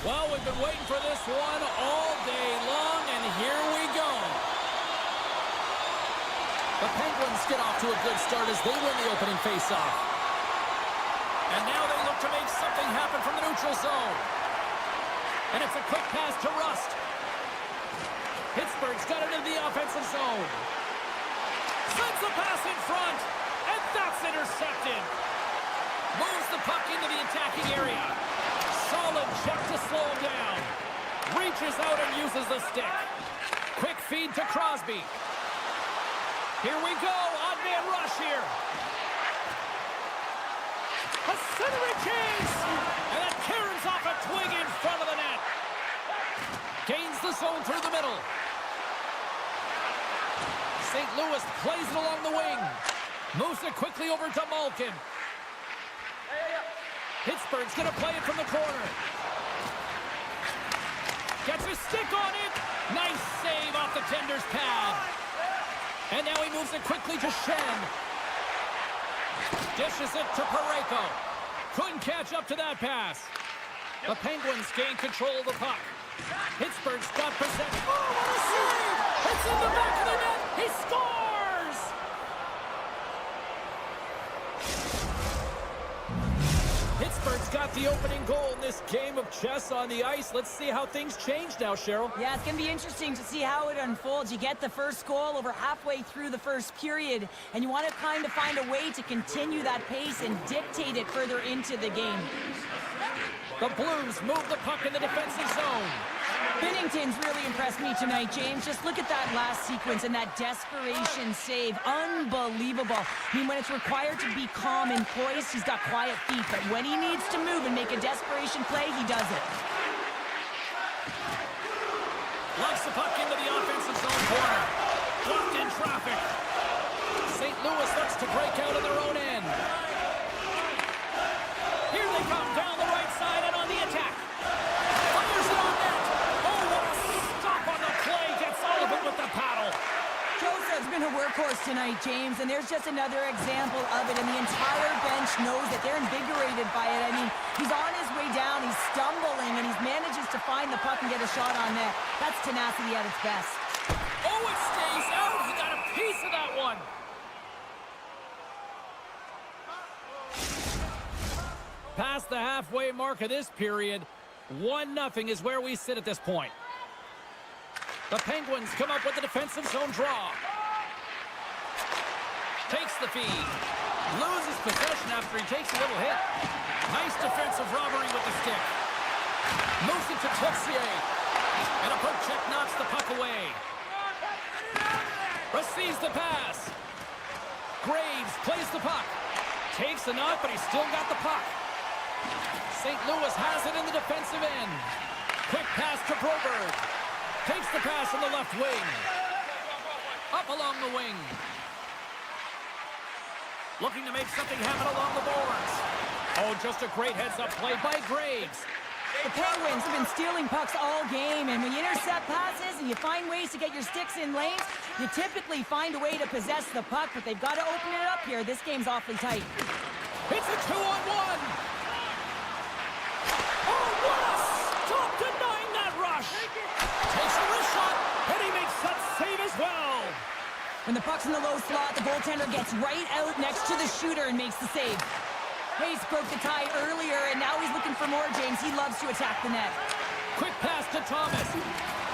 Well, we've been waiting for this one all day long, and here we go. The Penguins get off to a good start as they win the opening faceoff. And now they look to make something happen from the neutral zone. And it's a quick pass to Rust. Pittsburgh's got it into the offensive zone. Sends the pass in front, and that's intercepted. Moves the puck into the attacking area. Solid check to slow him down. Reaches out and uses the stick. Quick feed to Crosby. Here we go. Odd man rush here. A centering chase. And that caroms off a twig in front of the net. Gains the zone through the middle. St. Louis plays it along the wing. Moves it quickly over to Malkin. Pittsburgh's going to play it from the corner. Gets a stick on it. Nice save off the tender's pad. And now he moves it quickly to Shen. Dishes it to Parayko. Couldn't catch up to that pass. The Penguins gain control of the puck. Pittsburgh's got possession. Oh, what a save! It's in the back of the net. He scores! Pittsburgh's got the opening goal in this game of chess on the ice. Let's see how things change now, Cheryl. Yeah, it's going to be interesting to see how it unfolds. You get the first goal over halfway through the first period, and you want to kind of find a way to continue that pace and dictate it further into the game. The Blues move the puck in the defensive zone. Binnington's really impressed me tonight, James. Just look at that last sequence and that desperation save. Unbelievable. I mean, when it's required to be calm and poised, he's got quiet feet. But when he needs to move and make a desperation play, he does it. Locks the puck into the offensive zone corner. Blocked in traffic. St. Louis looks to break out of their own end. Here they come down the right side and on the attack. Fires it on net. Oh, what a stop on the play. Gets all of it with the paddle. Joseph's been a workhorse tonight, James, and there's just another example of it, and the entire bench knows that they're invigorated by it. I mean, he's on his way down, he's stumbling, and he manages to find the puck and get a shot on net. That's tenacity at its best. Oh, it stays out. He got a piece of that one. Past the halfway mark of this period, 1-0 is where we sit at this point. The Penguins come up with the defensive zone draw. Takes the feed. Loses possession after he takes a little hit. Nice defensive robbery with the stick. Moves it to Texier. And a poke check knocks the puck away. Receives the pass. Graves plays the puck. Takes the knock, but he's still got the puck. St. Louis has it in the defensive end. Quick pass to Broberg. Takes the pass on the left wing. Up along the wing. Looking to make something happen along the boards. Oh, just a great heads-up play by Graves. The Penguins have been stealing pucks all game, and when you intercept passes and you find ways to get your sticks in lanes, you typically find a way to possess the puck, but they've got to open it up here. This game's awfully tight. It's a 2-on-1. Oh, what a stop denying that rush. Takes a wrist shot, and he makes that save as well. When the puck's in the low slot, the goaltender gets right out next to the shooter and makes the save. Hayes broke the tie earlier, and now he's looking for more, James. He loves to attack the net. Quick pass to Thomas.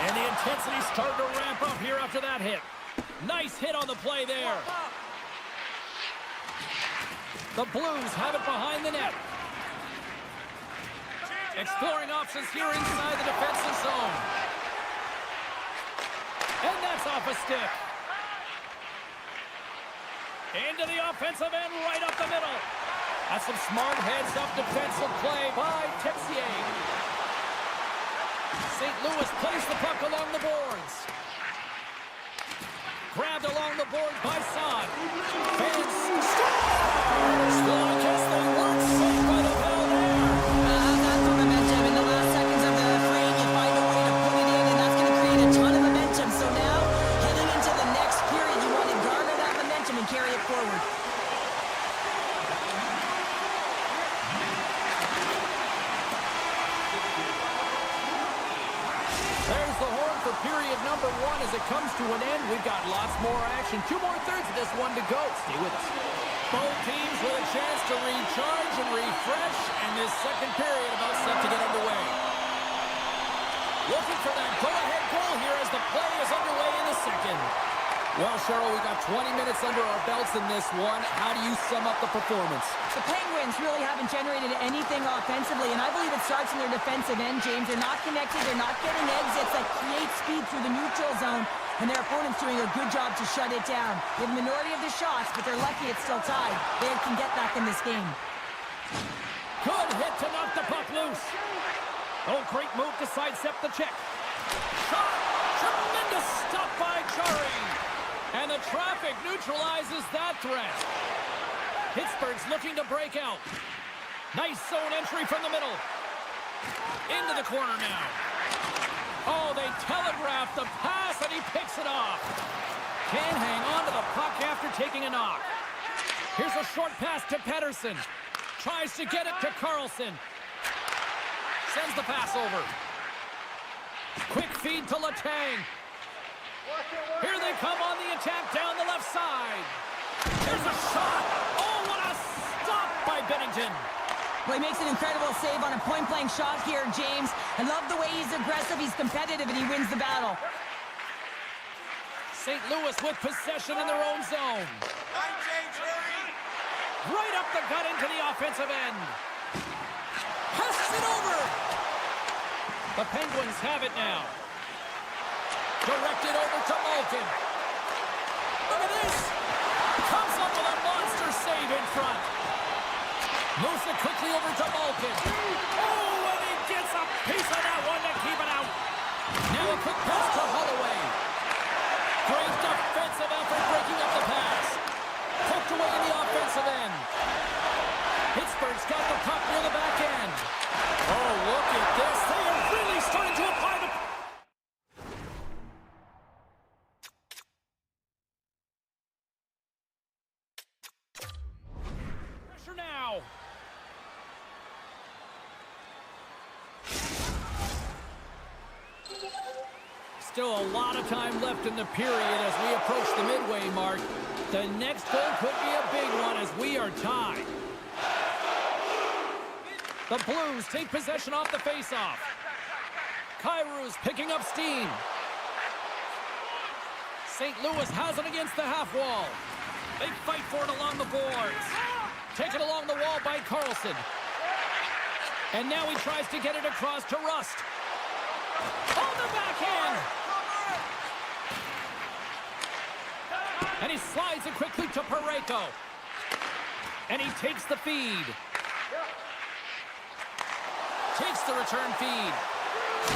And the intensity's starting to ramp up here after that hit. Nice hit on the play there. The Blues have it behind the net. Exploring options here inside the defensive zone. And that's off a stick. Into the offensive end, right up the middle. That's some smart heads-up defensive play by Texier. St. Louis plays the puck along the boards. Grabbed along the boards by Son. Fans scores! Well, I guess they weren't saved by the bell there. That's the momentum. In the last seconds of the frame, you find a way to put it in, and that's going to create a ton of momentum. So now, heading into the next period, you want to garner that momentum and carry it forward. number one as it comes to an end. We've got lots more action. 2 more thirds of this one to go. Stay with us. Both teams with a chance to recharge and refresh, and this second period about set to get underway. Looking for that go-ahead goal here as the play is underway in the second. Well, Cheryl, we got 20 minutes under our belts in this one. How do you sum up the performance? The Penguins really haven't generated anything offensively, and I believe it starts in their defensive end, James. They're not connected. They're not getting exits that create speed through the neutral zone, and their opponent's doing a good job to shut it down. They have a minority of the shots, but they're lucky it's still tied. They can get back in this game. Good hit to knock the puck loose. Oh, great move to sidestep the check. Shot! Tremendous stop by Chari. And the traffic neutralizes that threat. Pittsburgh's looking to break out. Nice zone entry from the middle. Into the corner now. Oh, they telegraph the pass, and he picks it off. Can't hang on to the puck after taking a knock. Here's a short pass to Pettersson. Tries to get it to Carlson. Sends the pass over. Quick feed to Letang. Here they come on the attack down the left side. There's a shot. Oh, what a stop by Binnington. Well, he makes an incredible save on a point-blank shot here, James. I love the way he's aggressive, he's competitive, and he wins the battle. St. Louis with possession in their own zone. Right up the gut into the offensive end. Passes it over. The Penguins have it now. Directed over to Malkin. Look at this. Comes up with a monster save in front. Moves it quickly over to Malkin. Oh, and he gets a piece of that one to keep it out. Now a quick pass to Holloway. Great defensive effort breaking up the pass. Poked away in the offensive end. Pittsburgh's got the puck near the back end. Oh, look at this. They are really starting to apply the pressure now. Still a lot of time left in the period as we approach the midway mark. The next goal could be a big one as we are tied. The Blues take possession off the faceoff. Kairu's picking up steam. St. Louis has it against the half wall. They fight for it along the boards. Taken along the wall by Carlson. And now he tries to get it across to Rust. On the backhand. And he slides it quickly to Parayko. And he takes the feed. Takes the return feed.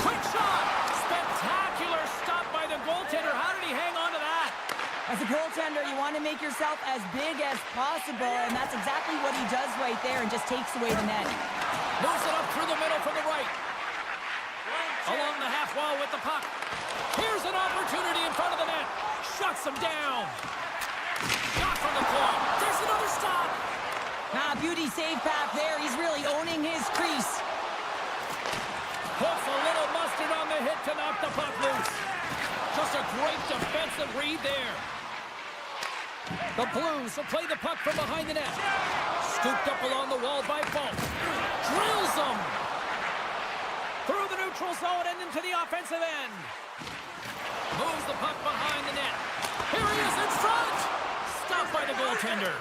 Quick shot! Spectacular stop by the goaltender. How did he hang on to that? As a goaltender, you want to make yourself as big as possible, and that's exactly what he does right there and just takes away the net. Moves it up through the middle from the right. Along the half wall with the puck. Here's an opportunity in front of the net. Shuts him down. Shot from the point. There's another stop. Beauty save back there. He's really owning his crease. Puts a little mustard on the hit to knock the puck loose. Just a great defensive read there. The Blues will play the puck from behind the net. Scooped up along the wall by Falk. Drills him. Through the neutral zone and into the offensive end. Moves the puck behind the net. Here he is in front. Stopped by the goaltender.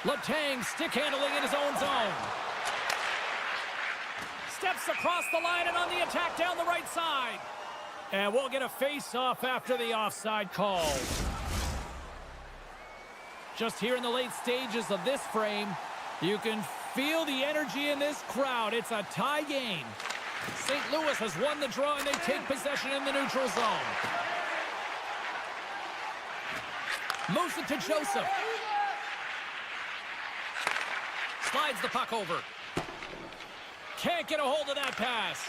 Letang stick handling in his own zone. Steps across the line and on the attack down the right side. And we'll get a face-off after the offside call. Just here in the late stages of this frame, you can feel the energy in this crowd. It's a tie game. St. Louis has won the draw and they take possession in the neutral zone. Moves it to Joseph. Slides the puck over. Can't get a hold of that pass.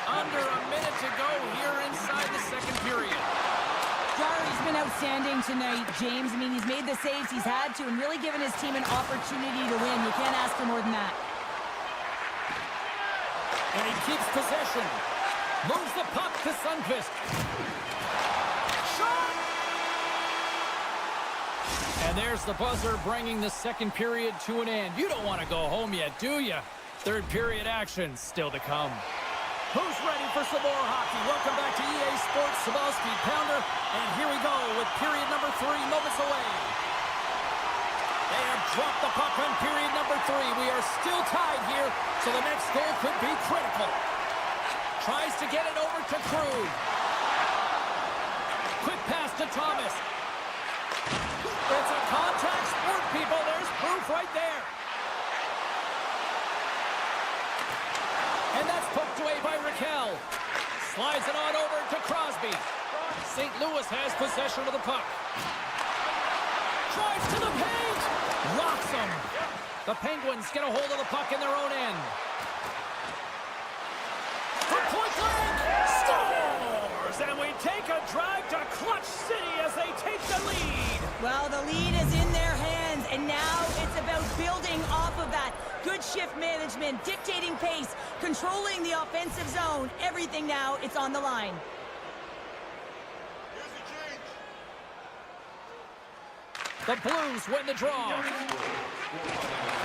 Under a minute to go here inside the second period. Jarry's been outstanding tonight, James. I mean, he's made the saves he's had to and really given his team an opportunity to win. You can't ask for more than that. And he keeps possession. Moves the puck to Sundqvist. Shot! And there's the buzzer, bringing the second period to an end. You don't want to go home yet, do you? Third period action still to come. Who's ready for some more hockey? Welcome back to EA Sports Sabalski Pounder. And here we go with period number 3, moments away. They have dropped the puck on period number 3. We are still tied here, so the next goal could be critical. Tries to get it over to Krug. Quick pass to Thomas. It's a contact sport, people. There's proof right there. And that's poked away by Raquel. Slides it on over to Crosby. St. Louis has possession of the puck. Drives to the paint. Rocks them. The Penguins get a hold of the puck in their own end. For point blank. Scores! And we take a drive to Clutch City as they take the lead. Well, the lead is in their hands, and now it's about building off of that. Good shift management, dictating pace, controlling the offensive zone. Everything now, it's on the line. The Blues win the draw.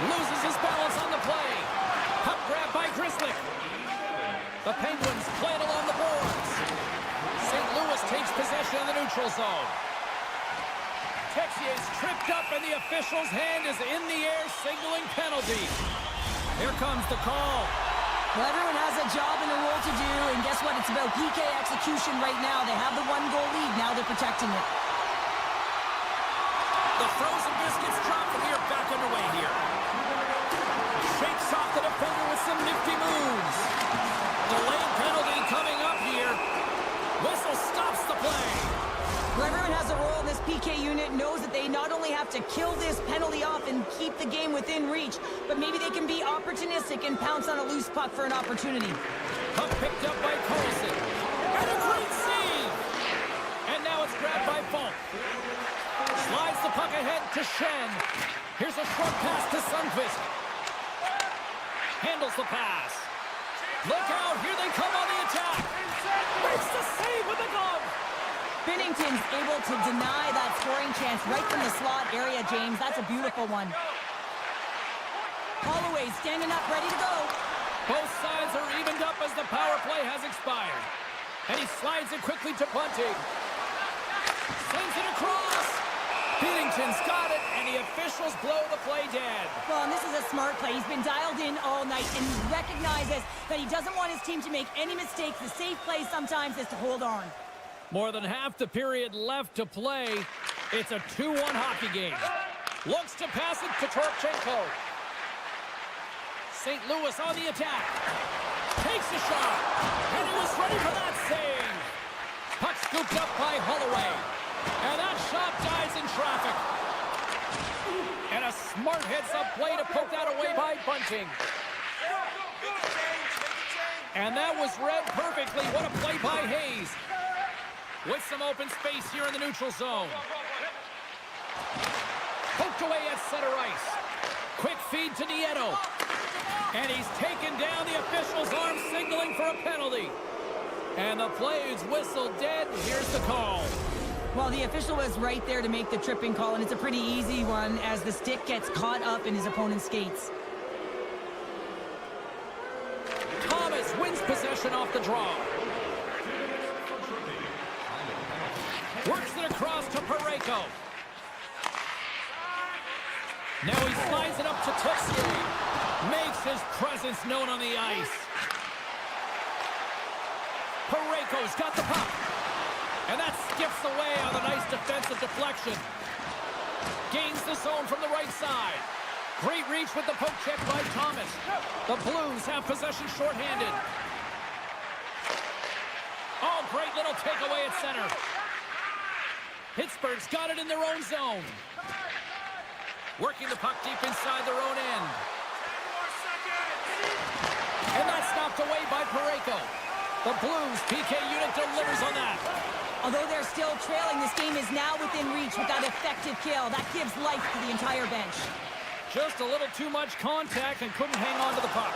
Loses his balance on the play. Puck grab by Grizzly. The Penguins play it along the boards. St. Louis takes possession of the neutral zone. Texier's tripped up, and the official's hand is in the air, signaling penalty. Here comes the call. Well, everyone has a job and a role to do, and guess what? It's about PK execution right now. They have the 1-goal lead. Now they're protecting it. The frozen biscuits drop from here, back underway here. Shakes off the defender with some nifty moves. Delayed penalty coming up here. Whistle stops the play. Well, everyone has a role in this PK unit, knows that they not only have to kill this penalty off and keep the game within reach, but maybe they can be opportunistic and pounce on a loose puck for an opportunity. Puck picked up by Carlson. And a great save! And now it's grabbed by Funk. Slides the puck ahead to Shen. Here's a short pass to Sundqvist. Handles the pass. Look out, here they come on the attack. Makes the save with the glove. Binnington's able to deny that scoring chance right from the slot area, James. That's a beautiful one. Holloway standing up, ready to go. Both sides are evened up as the power play has expired. And he slides it quickly to Bunting. Sends it across. Binnington's got it, and the officials blow the play dead. Well, and this is a smart play. He's been dialed in all night, and he recognizes that he doesn't want his team to make any mistakes. The safe play sometimes is to hold on. More than half the period left to play. It's a 2-1 hockey game. Looks to pass it to Torchenko. St. Louis on the attack. Takes a shot. And he was ready for that save. Puck scooped up by Holloway. And that shot dies in traffic. And a smart heads-up play to poke that away by Bunting. And that was read perfectly. What a play by Hayes. With some open space here in the neutral zone. Poked away at center ice. Quick feed to Nieto. And he's taken down. The official's arm signaling for a penalty. And the play is whistled dead. Here's the call. Well, the official was right there to make the tripping call, and it's a pretty easy one as the stick gets caught up in his opponent's skates. Thomas wins possession off the draw. Works it across to Parayko. Now he slides it up to Texier. Makes his presence known on the ice. Parayko's got the puck. And that skips away on a nice defensive deflection. Gains the zone from the right side. Great reach with the poke check by Thomas. The Blues have possession shorthanded. Oh, great little takeaway at center. Pittsburgh's got it in their own zone. Working the puck deep inside their own end. And that's knocked away by Parayko. The Blues PK unit delivers on that. Although they're still trailing, this game is now within reach with that effective kill. That gives life to the entire bench. Just a little too much contact and couldn't hang on to the puck.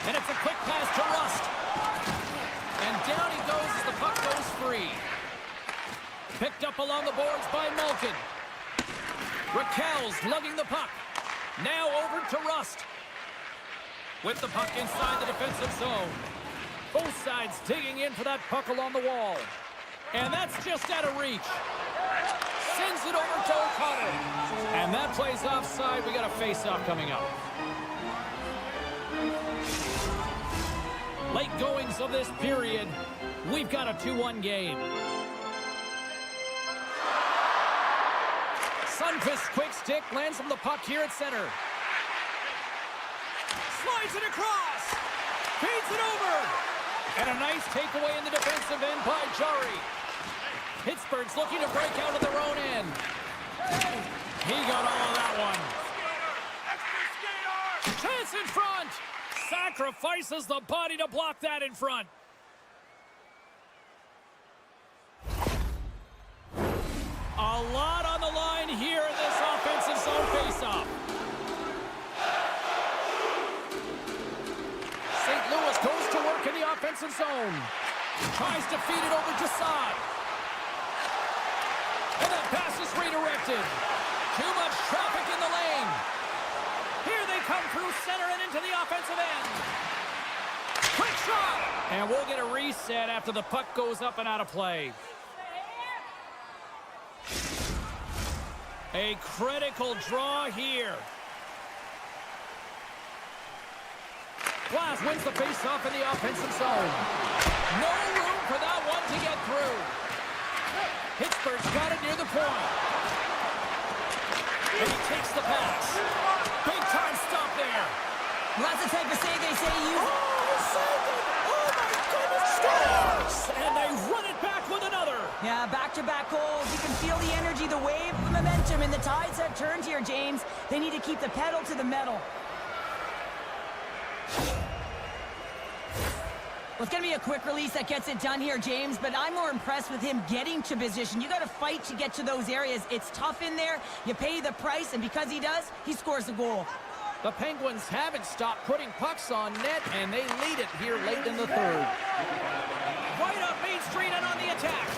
And it's a quick pass to Rust. And And down he goes as the puck goes free. Picked up along the boards by Malkin. Raquel's lugging the puck. Now over to Rust. With the puck inside the defensive zone. Both sides digging in for that puck along the wall. And that's just out of reach. Sends it over to O'Connor. And that plays offside. We got a face-off coming up. Late goings of this period. We've got a 2-1 game. Sundqvist's quick stick lands from the puck here at center. Slides it across. Feeds it over. And a nice takeaway in the defensive end by Jari. Pittsburgh's looking to break out of their own end. He got all of that one. Chance in front. Sacrifices the body to block that in front. A lot on the line here in this offensive zone faceoff. St. Louis goes to work in the offensive zone. Tries to feed it over to Saad. And that pass is redirected. Too much traffic in the lane. Here they come through center and into the offensive end. Quick shot. And we'll get a reset after the puck goes up and out of play. A critical draw here. Glass wins the faceoff in the offensive zone. No room for that one to get through. Pittsburgh's got it near the point. And he takes the pass. Big time stop there. Well, that's the type of save they say you... Oh, saved it! Oh, my goodness! Scores! And they run it back with another. Yeah, back-to-back goals. You can feel the energy, the wave, the momentum, and the tides have turned here, James. They need to keep the pedal to the metal. Well, it's going to be a quick release that gets it done here, James, but I'm more impressed with him getting to position. You got to fight to get to those areas. It's tough in there. You pay the price, and because he does, he scores the goal. The Penguins haven't stopped putting pucks on net, and they lead it here late in the third. Right up Main Street and on the attack.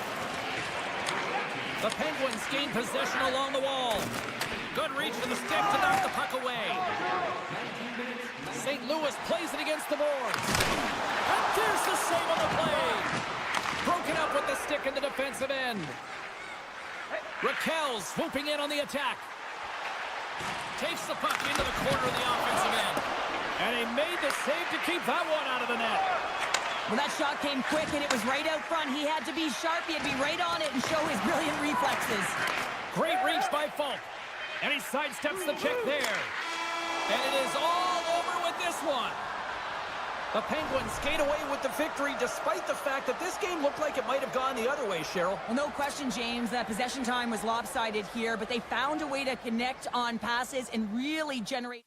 The Penguins gain possession along the wall. Good reach for the stick to knock the puck away. St. Louis plays it against the boards. And there's the save on the play. Broken up with the stick in the defensive end. Raquel swooping in on the attack. Takes the puck into the corner of the offensive end. And he made the save to keep that one out of the net. Well, that shot came quick, and it was right out front. He had to be sharp. He had to be right on it and show his brilliant reflexes. Great reach by Falk. And he sidesteps the check there. And it is all over with this one. The Penguins skate away with the victory despite the fact that this game looked like it might have gone the other way, Cheryl. Well, no question, James, that possession time was lopsided here, but they found a way to connect on passes and really generate...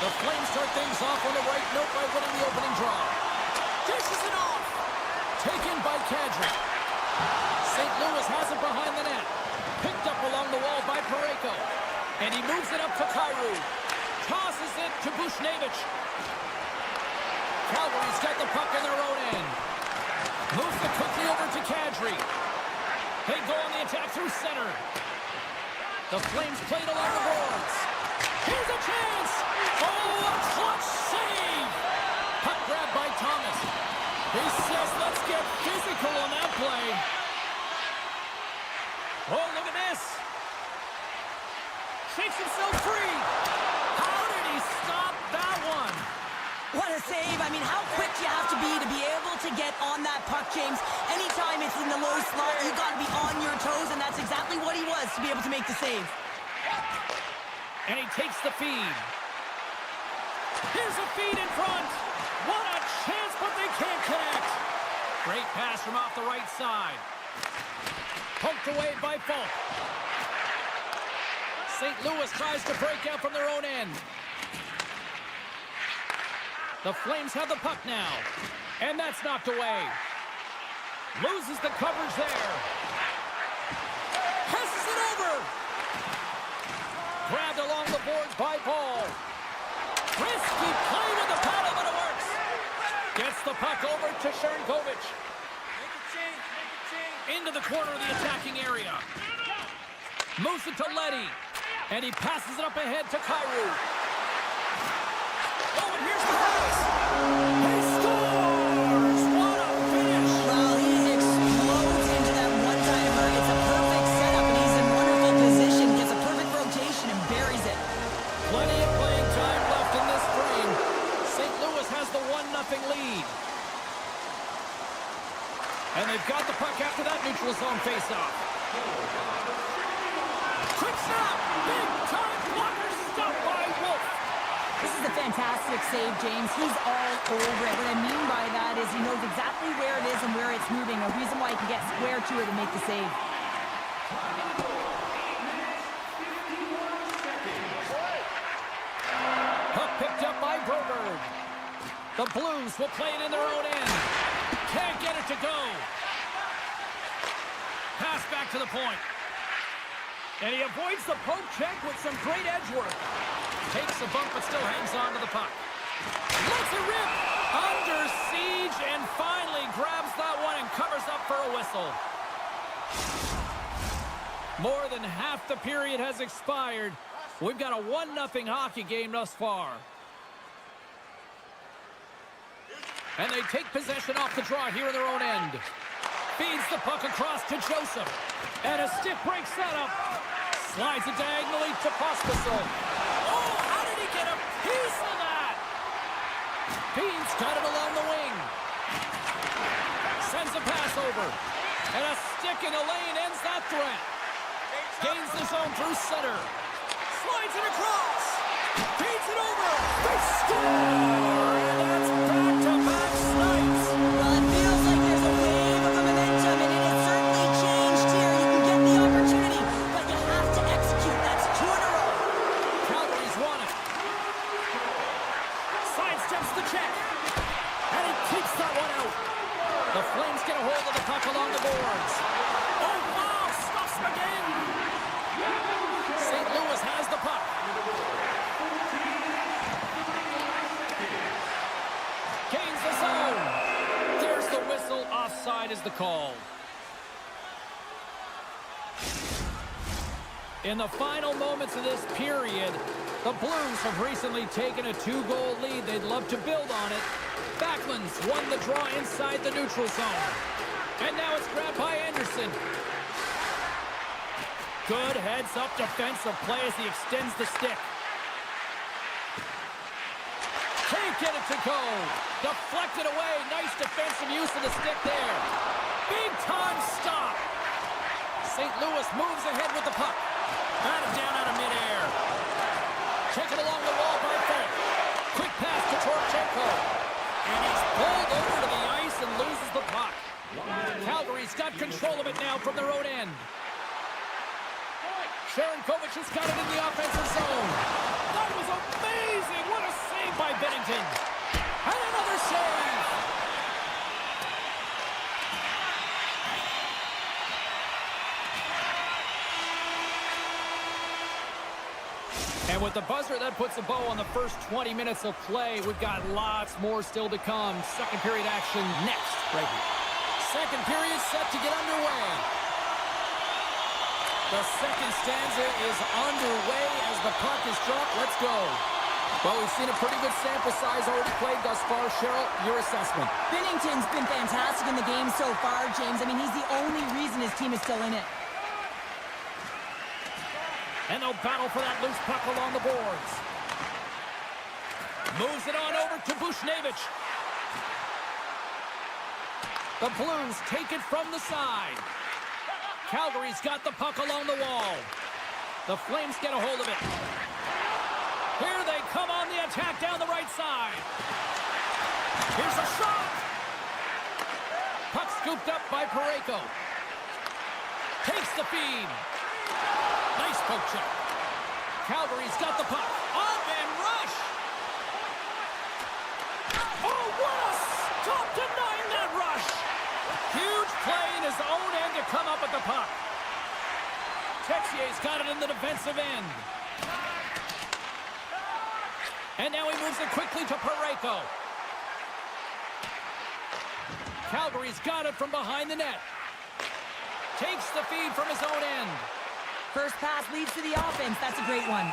The Flames start things off on the right note by winning the opening draw. Dishes it off. Taken by Kadri. St. Louis has it behind the net. Picked up along the wall by Parayko. And he moves it up to Kyrou. Tosses it to Bushnevich. Calgary's got the puck in their own end. Moves it quickly over to Kadri. They go on the attack through center. The Flames played along the boards. Here's a chance! Oh, a clutch save! Puck grab by Thomas. He says, let's get physical on that play. Oh, look at this. Shakes himself free. How did he stop that one? What a save. I mean, how quick you have to be able to get on that puck, James. Anytime it's in the low slot, you got to be on your toes, and that's exactly what he was to be able to make the save. And he takes the feed. Here's a feed in front. What a chance, but they can't connect. Great pass from off the right side. Poked away by Falk. St. Louis tries to break out from their own end. The Flames have the puck now. And that's knocked away. Loses the coverage there. Passes it over. Grabbed along the boards by Paul. Risky play with the paddle, but it works. Gets the puck over to Sharangovich. Into the corner of the attacking area. Moves it to Leddy. And he passes it up ahead to Kyrou. Oh, and here's the pass. He scores! What a finish! Well, he explodes into that one-timer. It's a perfect setup, and he's in wonderful position. Gets a perfect rotation and buries it. Plenty of playing time left in this frame. St. Louis has the 1-0 lead. And they've got the puck after that neutral zone faceoff. Quick snap! Big time blocker stopped by Wolf. This is a fantastic save, James. He's all over it. What I mean by that is he knows exactly where it is and where it's moving. A reason why he can get square to it and make the save. Puck picked up by Broberg. The Blues will play it in their own end. Can't get it to go. Pass back to the point. And he avoids the poke check with some great edge work. Takes a bump but still hangs on to the puck. Lets it rip. Under siege and finally grabs that one and covers up for a whistle. More than half the period has expired. We've got a 1-0 hockey game thus far. And they take possession off the draw here in their own end. Feeds the puck across to Joseph. And a stiff break setup. Slides it diagonally to Pospisil. Oh, how did he get a piece of that? Beans got it along the wing. Sends a pass over. And a stick in the lane ends that threat. Gains the zone through center. Slides it across. Feeds it over. They score! And that's back-to-back snipes. Well, it feels like there's a wave of momentum, and it has certainly changed here. You can get the opportunity, but you have to execute. That's 2 in a row. Calgary's won it. Sidesteps the check. And he keeps that one out. The Flames get a hold of the puck along the boards. Oh, wow! Stuffs him again. St. Louis has the puck. Gains the zone. There's the whistle. Offside is the call. In the final moments of this period, the Blues have recently taken a 2-goal lead. They'd love to build on it. Backlund's won the draw inside the neutral zone. And now it's grabbed by Anderson. Good heads-up defensive play as he extends the stick. Can't get it to go. Deflected away. Nice defensive use of the stick there. Big-time stop. St. Louis moves ahead with the puck. Batted down out of midair. Taken along the wall by Falk. Quick pass to Torchenko. And he's pulled over to the ice and loses the puck. Calgary's got control of it now from their own end. Sharankovic has got it in the offensive zone. That was amazing. What a save by Bennington. And another save. And with the buzzer, that puts a bow on the first 20 minutes of play. We've got lots more still to come. Second period action next, right here. Second period set to get underway. The second stanza is underway as the puck is dropped. Let's go. Well, we've seen a pretty good sample size already played thus far. Cheryl, your assessment. Binnington's been fantastic in the game so far, James. I mean, he's the only reason his team is still in it. And they'll battle for that loose puck along the boards. Moves it on over to Bushnevich. The Blues take it from the side. Calgary's got the puck along the wall. The Flames get a hold of it. Here they come on the attack down the right side. Here's a shot. Puck scooped up by Parayko. Takes the feed. Nice poke check. Calgary's got the puck. Up and rush. Oh, what a stop denying that rush. Huge play in his own end to come up with the puck. Texier's got it in the defensive end. And now he moves it quickly to Parayko. Calgary's got it from behind the net. Takes the feed from his own end. First pass leads to the offense. That's a great one.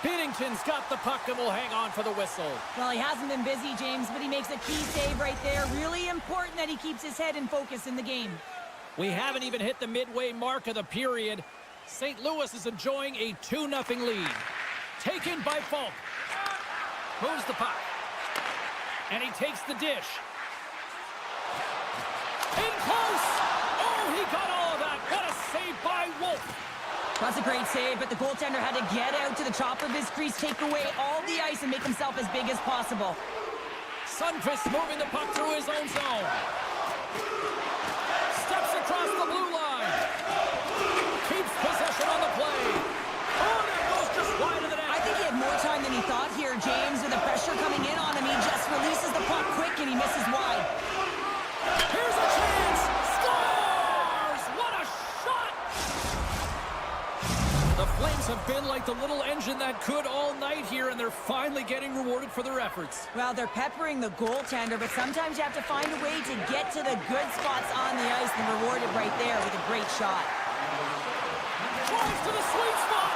Binnington's got the puck and will hang on for the whistle. Well, he hasn't been busy, James, but he makes a key save right there. Really important that he keeps his head in focus in the game. We haven't even hit the midway mark of the period. St. Louis is enjoying a 2-0 lead. Taken by Falk. Moves the puck. And he takes the dish. In close! Oh, he got all of that. What a save by Wolf. That's a great save, but the goaltender had to get out to the top of his crease, take away all the ice, and make himself as big as possible. Sundqvist moving the puck through his own zone. Steps across the blue line. Keeps possession on the play. Oh, that goes just wide of the net. I think he had more time than he thought here, James. With the pressure coming in on him, he just releases the puck quick, and he misses wide. Here's a chance. Scores! What a shot! The Flames have been like the little engine that could all night here, and they're finally getting rewarded for their efforts. Well, they're peppering the goaltender, but sometimes you have to find a way to get to the good spots on the ice and reward it right there with a great shot. Drives to the sweet spot.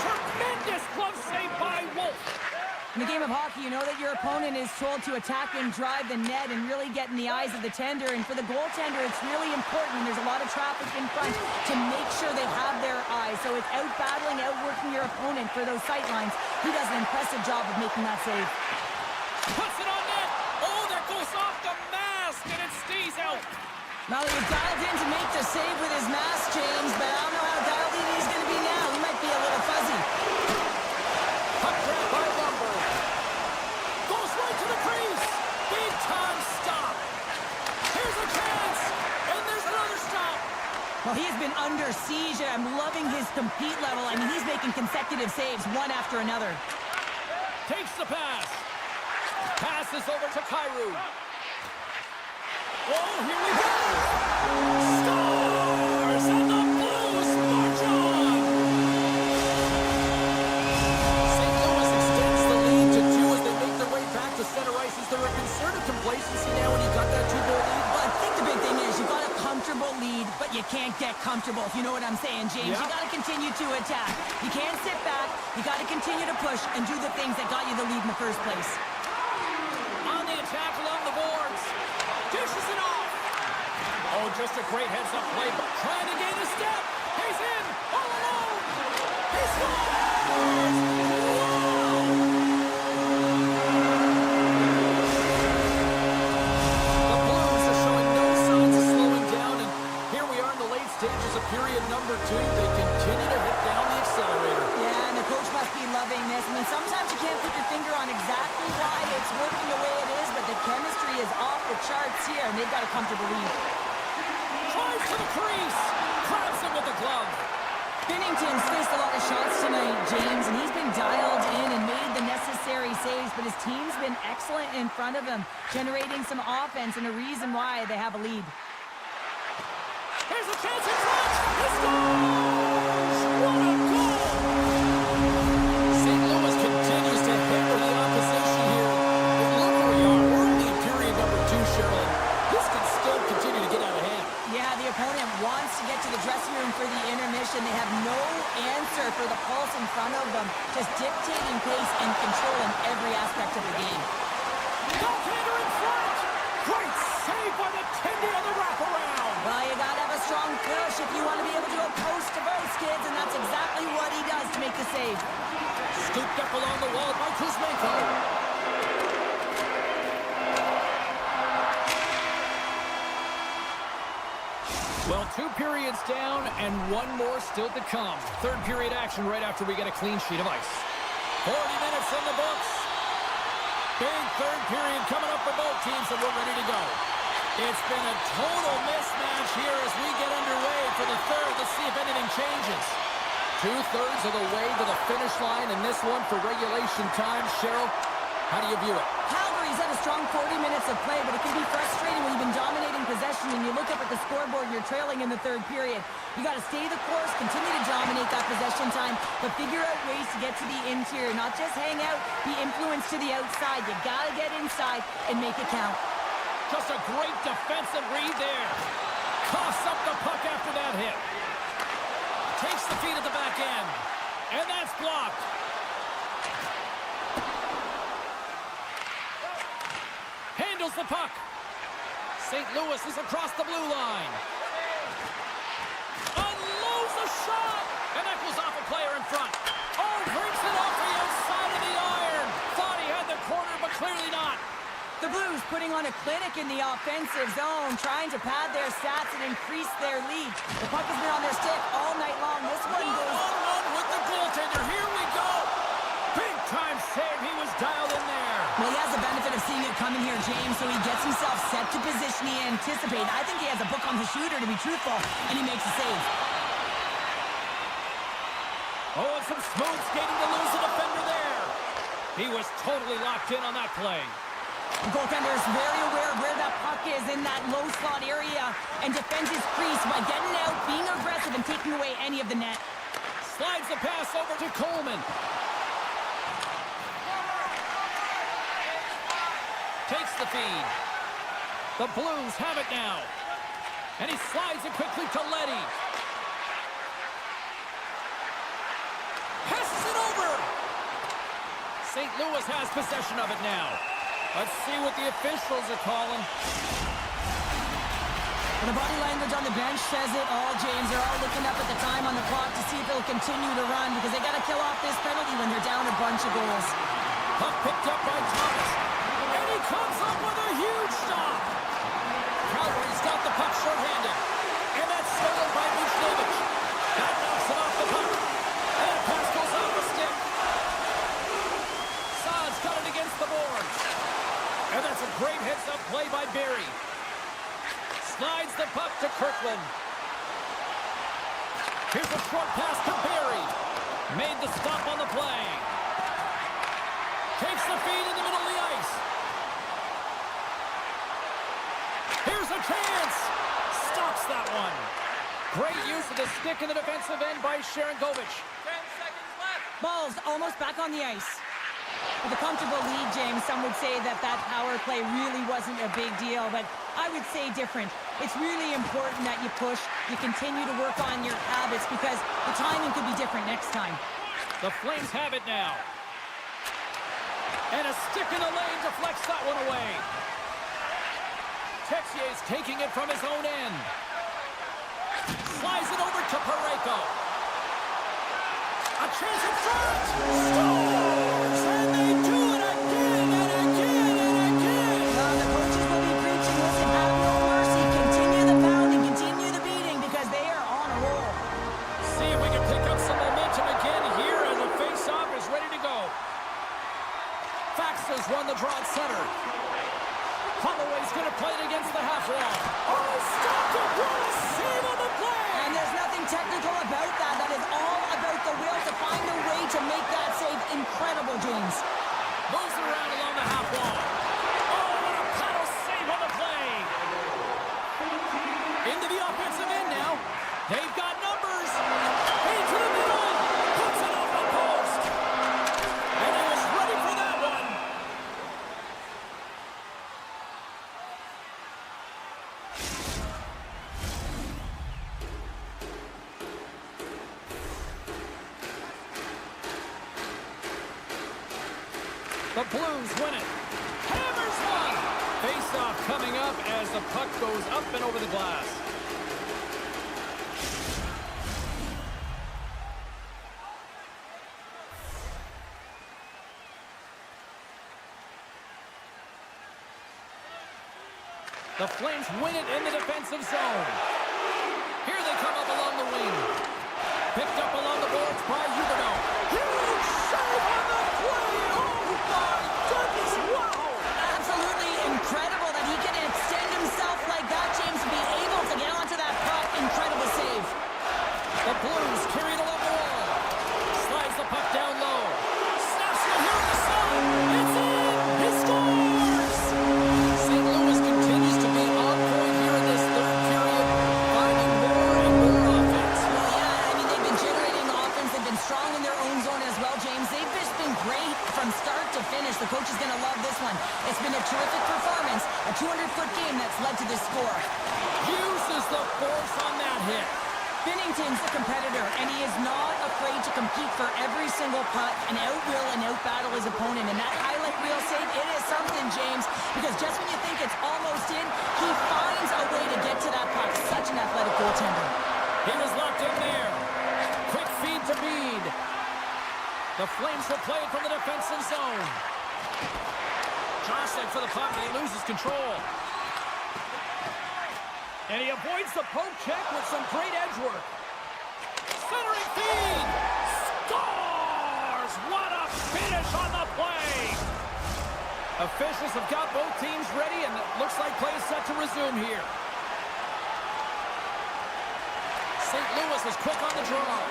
Tremendous glove save by Wolf. In the game of hockey, you know that your opponent is told to attack and drive the net and really get in the eyes of the tender. And for the goaltender, it's really important when there's a lot of traffic in front to make sure they have their eyes. So it's out-battling, outworking your opponent for those sight lines. He does an impressive job of making that save. Puts it on net. Oh, that goes off the mask, and it stays out. Now he was dialed in to make the save with his mask, James, but I don't know how dialed in he's going to be now. He might be a little fuzzy. Puck grab by Lumber. Goes right to the crease. Big time stop. Here's a chance. And there's another stop. Well, he has been under siege, and I'm loving his compete level. I mean, he's making consecutive saves, one after another. Takes the pass. Passes over to Kyrou. Oh, here we go. Scores! And the Blues march on. St. Louis extends the lead to 2 as they make their way back to center ice. Is there a concerted complacency now when you got that 2-goal lead? Well, I think the big thing is you got a comfortable lead, but you can't get comfortable, if you know what I'm saying, James. Yeah. You got to continue to attack. You can't sit back. You got to continue to push and do the things that got you the lead in the first place. On the attack along the boards. Dishes it off. Oh, just a great heads-up play. Trying to gain a step. He's in. All alone. He scores! The Blues are showing no signs of slowing down, and here we are in the late stages of period number 2. They continue to hit down the accelerator. Yeah, and the coach must be loving this. I mean, sometimes you can't put your finger on exactly why it's working the way it is, but the chemistry is off the charts here, and they've got a comfortable lead. Tries to the crease. Grabs him with the glove. Binnington's faced a lot of shots tonight, James, and he's been dialed in and made the necessary saves, but his team's been excellent in front of him, generating some offense and a reason why they have a lead. Here's a chance in front. He scores! What a goal! St. Louis continues to hammer the opposition here. But look where we are. We're only in period number 2, Cheryl. This could still continue to get out of hand. Yeah, the opponent wants to get to the dressing room for the intermission. They have no answer for the pulse in front of them, just dictating pace and control in every aspect of the game. Goaltender in front! Great save by the Tindy on the wraparound! Well, you gotta have a strong push if you want to be able to go coast to coast, kids, and that's exactly what he does to make the save. Scooped up along the wall by Kuzmenko. Well, 2 periods down and 1 more still to come. Third period action right after we get a clean sheet of ice. 40 minutes in the books. Big third period coming up for both teams, and we're ready to go. It's been a total mismatch here as we get underway for the third. Let's see if anything changes. 2/3 of the way to the finish line in this one for regulation time. Cheryl, how do you view it? Calgary's had a strong 40 minutes of play, but it can be frustrating when you've been dominating possession and you look up at the scoreboard and you're trailing in the third period. You got to stay the course, continue to dominate that possession time, but figure out ways to get to the interior, not just hang out, be influenced to the outside. You got to get inside and make it count. Just a great defensive read there. Coughs up the puck after that hit. Takes the feed at the back end. And that's blocked. Handles the puck. St. Louis is across the blue line. Unloads the shot. And that goes off a player in front. Oh, brings it off the outside of the iron. Thought he had the corner, but clearly not. The Blues putting on a clinic in the offensive zone, trying to pad their stats and increase their lead. The puck has been on their stick all night long. This one goes... One-on-one with the goaltender. Here we go. Big time save. He was dialed in there. Well, he has the benefit of seeing it coming here, James, so he gets himself set to position he anticipated. I think he has a book on the shooter, to be truthful, and he makes a save. Oh, and some smooth skating to lose the defender there. He was totally locked in on that play. The goaltender is very aware of where that puck is in that low slot area and defends his crease by getting out, being aggressive, and taking away any of the net. Slides the pass over to Coleman. Takes the feed. The Blues have it now. And he slides it quickly to Leddy. Passes it over. St. Louis has possession of it now. Let's see what the officials are calling. The body language on the bench says it all, James. They're all looking up at the time on the clock to see if they'll continue to run because they got to kill off this penalty when they're down a bunch of goals. Puck picked up by Thomas. And he comes up with a huge stop. Calgary's got the puck shorthanded. And that's stolen by Buchnevich. That knocks it off the puck. And the pass goes off the stick. Saad's got it against the boards. And that's a great heads-up play by Barry. Slides the puck to Kirkland. Here's a short pass to Barry. Made the stop on the play. Takes the feed in the middle of the ice. Here's a chance. Stops that one. Great use of the stick in the defensive end by Sharangovich. 10 seconds left. Ball's almost back on the ice. With a comfortable lead, James, some would say that power play really wasn't a big deal, but I would say different. It's really important that you push, you continue to work on your habits because the timing could be different next time. The Flames have it now. And a stick in the lane deflects that one away. Texier's taking it from his own end. Slides it over to Parayko. A chance in front! Scores! And they do it again and again and again! The coaches will be preaching, listen, have no mercy, continue the pounding, continue the beating because they are on a roll. See if we can pick up some momentum again here as the face-off is ready to go. Faxas won the draw at center. Holloway's going to play it against the half wall. Oh, stop it! What a save on the play! And there's nothing technical about that. That is to make that save incredible, James. Moves it around along the half wall. Oh, what a paddle save on the play. Into the offensive end now. They've got numbers. Into the middle. Puts it off the post. And he was ready for that one. The Blues win it. Hammers one. Face-off coming up as the puck goes up and over the glass. The Flames win it in the defensive zone. Here they come up along the wing. Picked up along the boards by Huberdeau. Huge save on the play. Oh, my goodness. Wow. Absolutely incredible that he can extend himself like that, James, and be able to get onto that puck. Incredible save. The Blues carry it along the wall. Slides the puck down low. Snaps it here in the zone. It's in. He scores. St. Louis continues to be on point here in this third period, finding more and more offense. Well, yeah, I mean, they've been generating offense. They've been strong in their own zone as well, James. They've just been great from start to finish. The coach is going to love this one. It's been a terrific performance, a 200-foot game that's led to this score. Uses the force on that hit. Binnington's a competitor, and he is not afraid to compete for every single puck and out-will and out-battle his opponent. And that highlight reel save, it is something, James, because just when you think it's almost in, he finds a way to get to that puck. Such an athletic goaltender. He was locked in there. Quick feed to Mead. The Flames will play it from the defensive zone. Jostling for the puck, and he loses control. And he avoids the poke check with some great edge work. Centering feed! Scores! What a finish on the play! Officials have got both teams ready, and it looks like play is set to resume here. St. Louis is quick on the draw.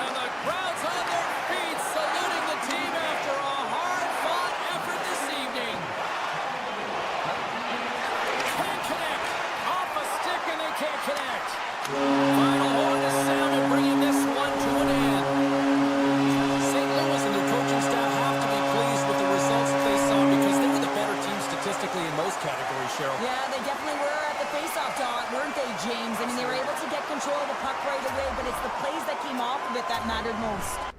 And the crowd's on their feet, saluting the team after a hard-fought effort this evening. Can't connect. Off a stick, and they can't connect. Final horn is sounded, bringing this one to an end. St. Louis and their coaching staff have to be pleased with the results that they saw because they were the better team statistically in most categories, Cheryl. Yeah, they definitely were at the face-off dot, weren't they, James? I mean, they were able to get control of the puck right away, but it's the plays that came off of it that mattered most.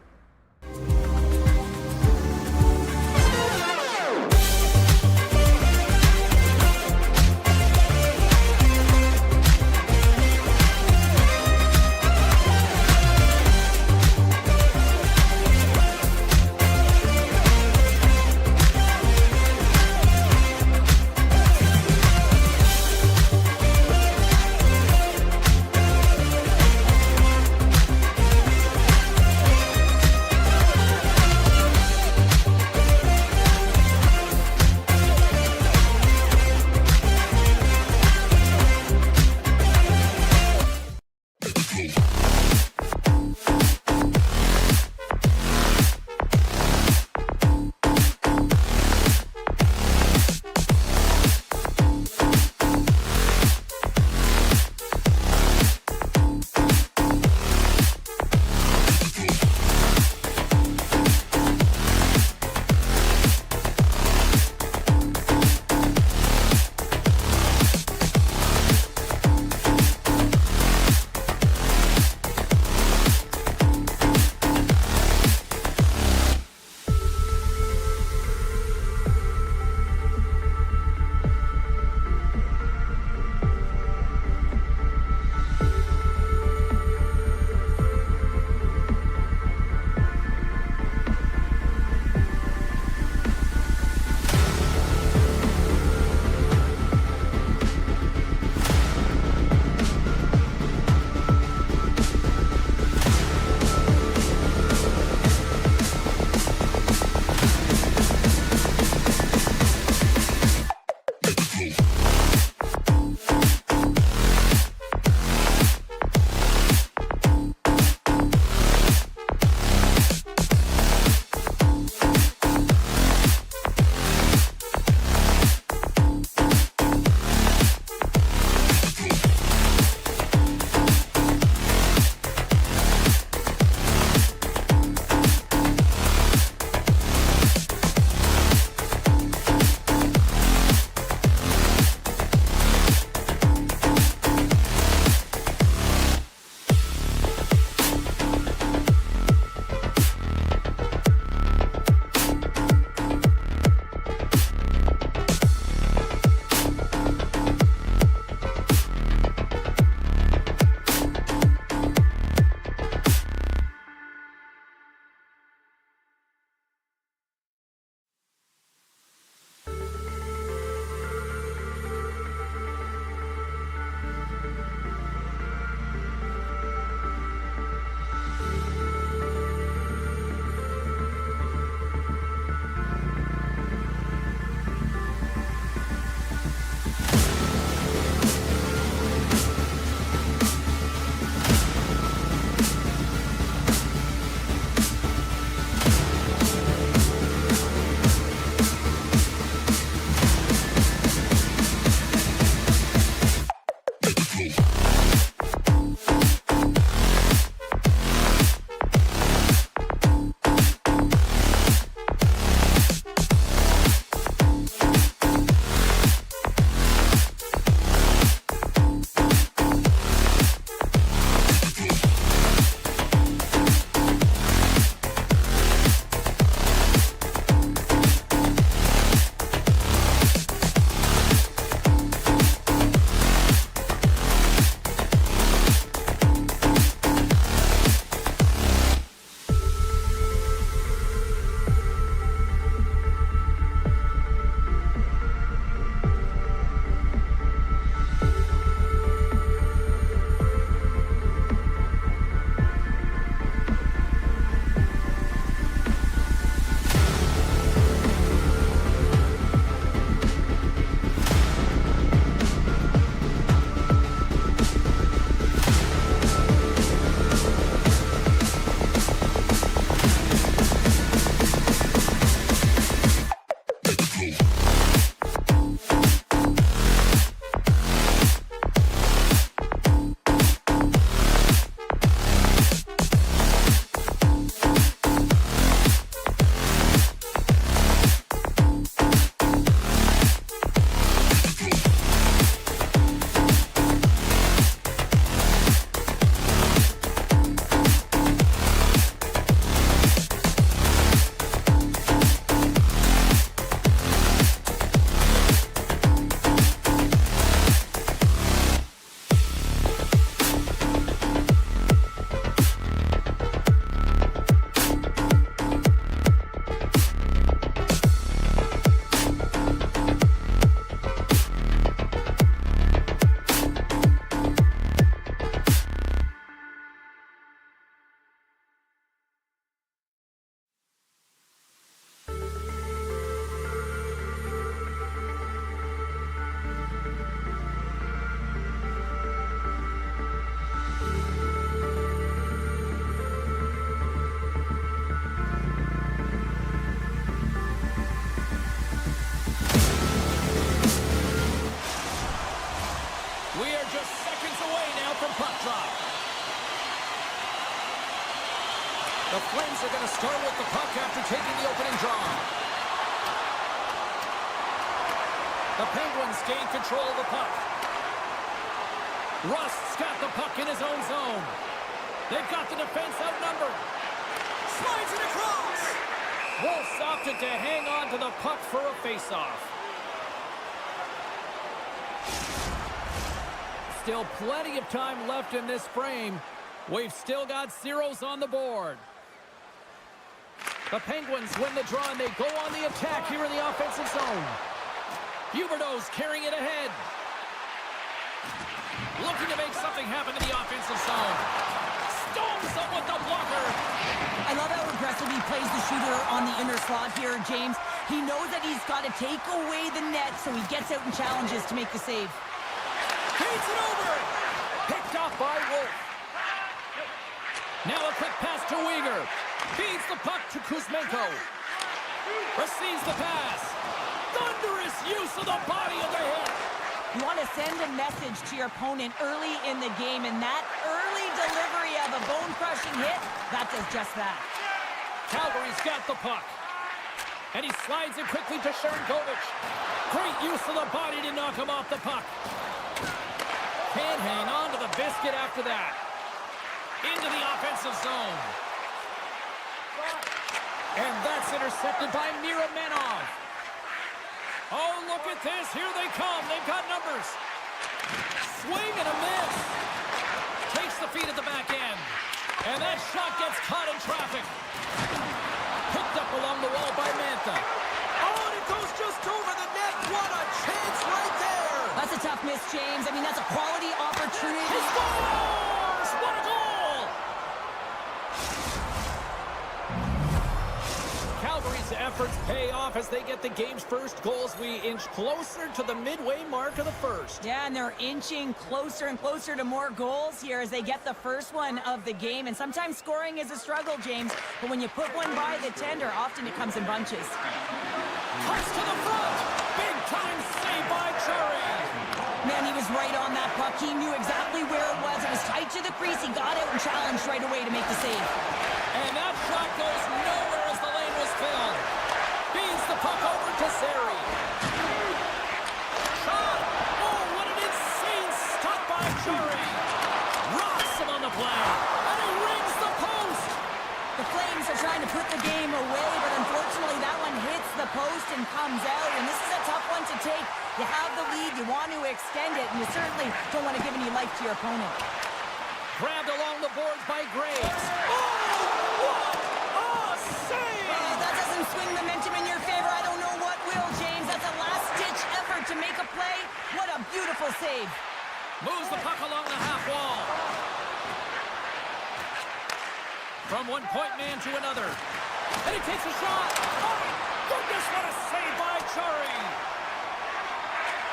drop. The Flames are going to start with the puck after taking the opening draw. The Penguins gain control of the puck. Rust's got the puck in his own zone. They've got the defense outnumbered. Slides it across. Wolves opted to hang on to the puck for a face-off. Still plenty of time left in this frame. We've still got zeros on the board. The Penguins win the draw, and they go on the attack here in the offensive zone. Huberdeau's carrying it ahead. Looking to make something happen in the offensive zone. Stones up with the blocker. I love how aggressive he plays the shooter on the inner slot here, James. He knows that he's got to take away the net, so he gets out and challenges to make the save. Feeds it over. Picked off by Wolf. Now a quick pass to Weegar. Feeds the puck to Kuzmenko. Receives the pass. Thunderous use of the body of the hit. You want to send a message to your opponent early in the game, and that early delivery of a bone-crushing hit, that does just that. Calgary's got the puck. And he slides it quickly to Sharangovich. Great use of the body to knock him off the puck. Can't hang on to the biscuit after that. Into the offensive zone. And that's intercepted by Miromenov. Oh, look at this. Here they come. They've got numbers. Swing and a miss. Takes the feed at the back end. And that shot gets caught in traffic. Picked up along the wall by Mantha. Oh, and it goes just over the net. What a chance right there. That's a tough miss, James. I mean, that's a quality opportunity. He scores! What a goal! Calgary's efforts pay off as they get the game's first goals. We inch closer to the midway mark of the first. Yeah, and they're inching closer and closer to more goals here as they get the first one of the game. And sometimes scoring is a struggle, James. But when you put one by the tender, often it comes in bunches. Cuts to the front. Big time save by Cherry. Man, he was right on that puck. He knew exactly where it was. It was tight to the crease. He got out and challenged right away to make the save. And that shot goes nowhere as the lane was filled. Feeds the puck over to Seri. Shot! Oh, what an insane stop by Cherry. Rocks him on the play. And he rings the post. The Flames are trying to put the game away, but unfortunately that one hits the post and comes out. And this is a tough one to take. You have the lead, you want to extend it, and you certainly don't want to give any life to your opponent. Grabbed along the boards by Graves. Oh, what a save! That doesn't swing momentum in your favor. I don't know what will, James. That's a last-ditch effort to make a play. What a beautiful save. Moves the puck along the half wall. From one point man to another. And he takes a shot. Oh, my goodness, what a save by Chari.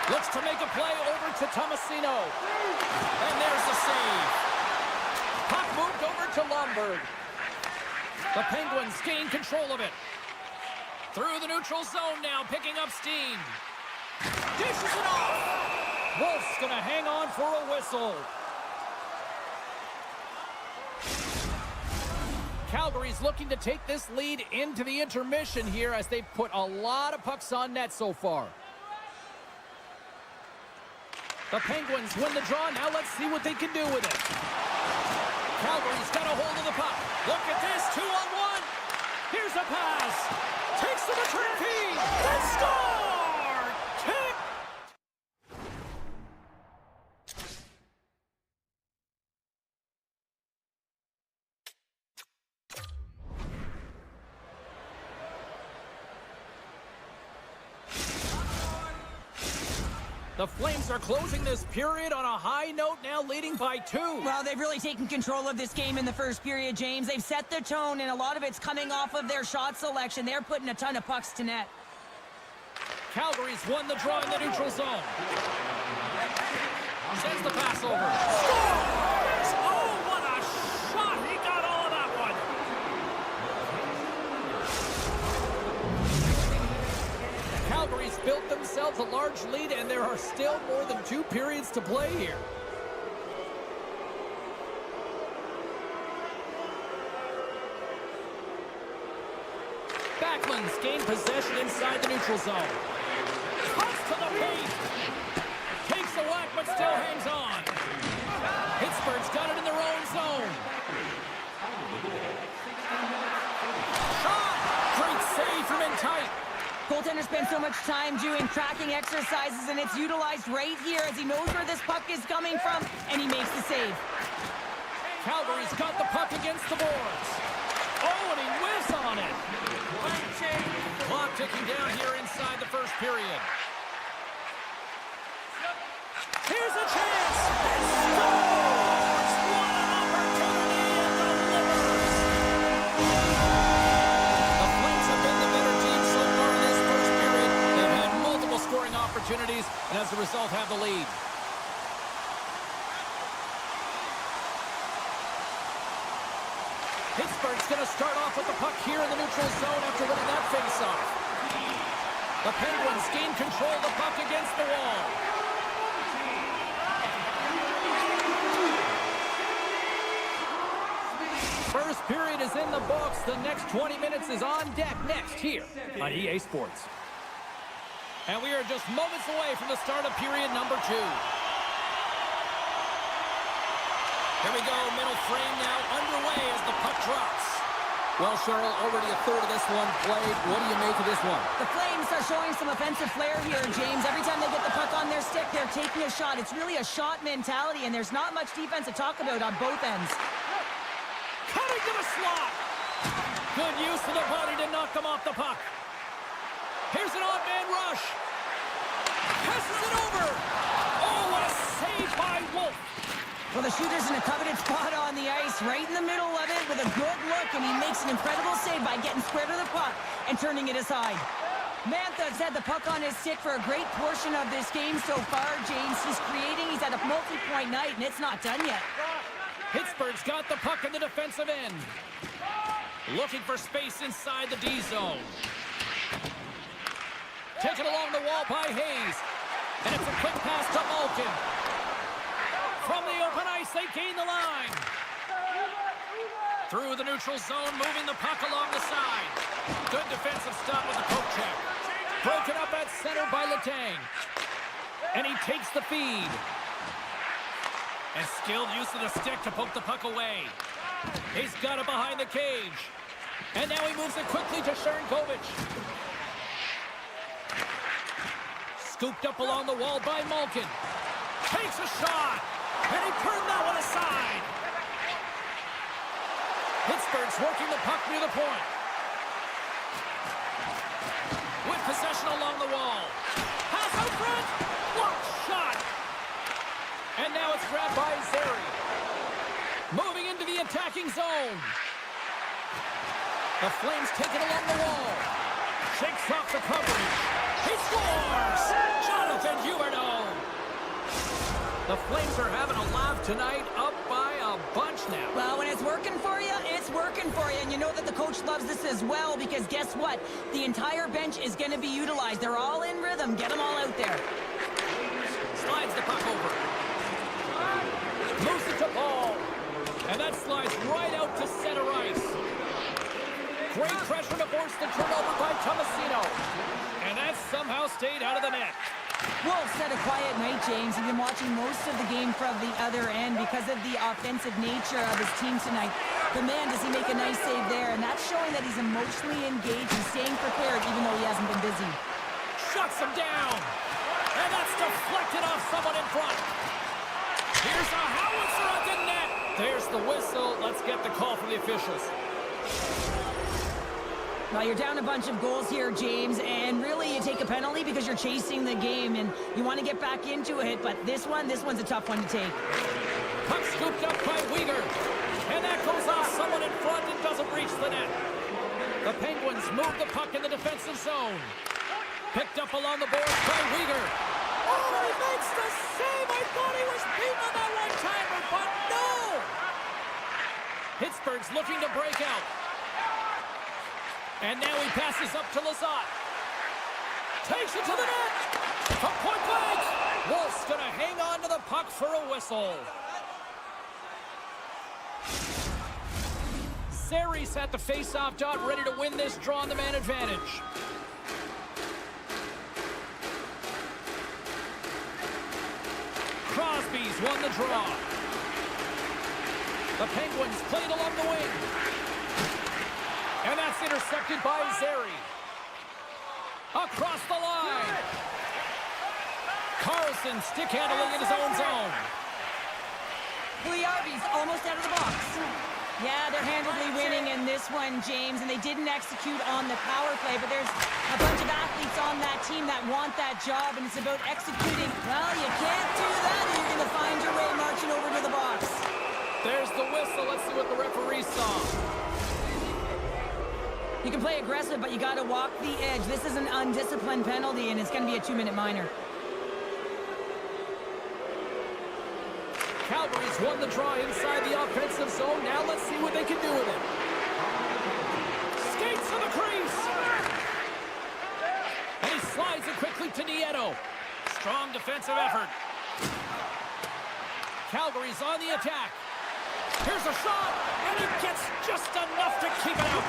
Looks to make a play over to Tomasino. And there's the save. Puck moved over to Lomberg. The Penguins gain control of it. Through the neutral zone now, picking up steam. Dishes it off. Wolf's going to hang on for a whistle. Calgary's looking to take this lead into the intermission here as they've put a lot of pucks on net so far. The Penguins win the draw. Now let's see what they can do with it. Calgary's got a hold of the puck. Look at this, 2-on-1. Here's a pass. Takes the return feed. They score! Kick! The Flames are closing this period on a high note, now leading by 2. Well, they've really taken control of this game in the first period, James. They've set the tone, and a lot of it's coming off of their shot selection. They're putting a ton of pucks to net. Calgary's won the draw in the neutral zone. Sends the pass over. Scores! Oh, what a shot! He got all of that one. Calgary's built themselves a large lead, and there are still more than 2 periods to play here. Penguins gain possession inside the neutral zone. Cuts to the paint. Takes a whack, but still hangs on. Pittsburgh's got it in their own zone. Shot! Great save from in tight. Goaltender spends so much time doing tracking exercises, and it's utilized right here as he knows where this puck is coming from, and he makes the save. Calgary's got the puck against the boards. Oh, and he whiffs on it. Clock ticking down here inside the first period. Here's a chance. Scores! What an opportunity and delivers. The Flames have been the better team so far in this first period. They've had multiple scoring opportunities, and as a result have the lead. Pittsburgh's going to start off with the puck here in the neutral zone after winning that faceoff. The Penguins gain control of the puck against the wall. First period is in the books. The next 20 minutes is on deck next here on EA Sports. And we are just moments away from the start of period number 2. Here we go, middle frame now underway as the puck drops. Well, Cheryl, already a third of this one played. What do you make of this one? The Flames are showing some offensive flair here, James. Every time they get the puck on their stick, they're taking a shot. It's really a shot mentality, and there's not much defense to talk about on both ends. Cutting to the slot. Good use of the body to knock them off the puck. Here's an odd man rush. Passes it over. Oh, what a save by Wolf. Well, the shooter's in a coveted spot on the ice, right in the middle of it with a good look, and he makes an incredible save by getting square to the puck and turning it aside. Mantha's had the puck on his stick for a great portion of this game so far, James. He's had a multi-point night, and it's not done yet. Pittsburgh's got the puck in the defensive end. Looking for space inside the D zone. Taken along the wall by Hayes. And it's a quick pass to Malkin. From the open ice, they gain the line. Through the neutral zone, moving the puck along the side. Good defensive stop with the poke check. Broken up at center by Letang. And he takes the feed. And skilled use of the stick to poke the puck away. He's got it behind the cage. And now he moves it quickly to Sharangovich. Scooped up along the wall by Malkin. Takes a shot. And he turned that one aside. Pittsburgh's working the puck near the point. With possession along the wall. Pass out front. Blocked shot. And now it's grabbed by Zary. Moving into the attacking zone. The Flames take it along the wall. Shakes off the coverage. He scores! Jonathan Huberdeau. The Flames are having a laugh tonight, up by a bunch now. Well, when it's working for you, it's working for you. And you know that the coach loves this as well because guess what? The entire bench is going to be utilized. They're all in rhythm. Get them all out there. Slides the puck over. Moves it to Paul. And that slides right out to center ice. Great pressure to force the turnover by Tomasino. And that somehow stayed out of the net. Wolf's had a quiet night, James. He's been watching most of the game from the other end because of the offensive nature of his team tonight. But man, does he make a nice save there. And that's showing that he's emotionally engaged and staying prepared even though he hasn't been busy. Shuts him down. And that's deflected off someone in front. Here's a howitzer at the net. There's the whistle. Let's get the call from the officials. Well, you're down a bunch of goals here, James, and really you take a penalty because you're chasing the game and you want to get back into it, but this one's a tough one to take. Puck scooped up by Weegar, and that goes off someone in front and doesn't reach the net. The Penguins move the puck in the defensive zone. Picked up along the boards by Weegar. Oh, he makes the save! I thought he was beaten on that one-timer, but no! Pittsburgh's looking to break out. And now he passes up to Lizotte. Takes it to the net. From point blank. Wolf's going to hang on to the puck for a whistle. Zari's at the face-off dot, ready to win this draw on the man advantage. Crosby's won the draw. The Penguins played along the wing. And that's intercepted by Zary. Across the line. Carlson stick handling in his own zone. Puljujärvi's almost out of the box. Yeah, they're handily winning in this one, James, and they didn't execute on the power play, but there's a bunch of athletes on that team that want that job, and it's about executing. Well, you can't do that, or you're going to find your way marching over to the box. There's the whistle. Let's see what the referee saw. You can play aggressive, but you got to walk the edge. This is an undisciplined penalty, and it's going to be a 2-minute minor. Calgary's won the draw inside the offensive zone. Now let's see what they can do with it. Skates to the crease. And he slides it quickly to Nieto. Strong defensive effort. Calgary's on the attack. Here's a shot, and he gets just enough to keep it out.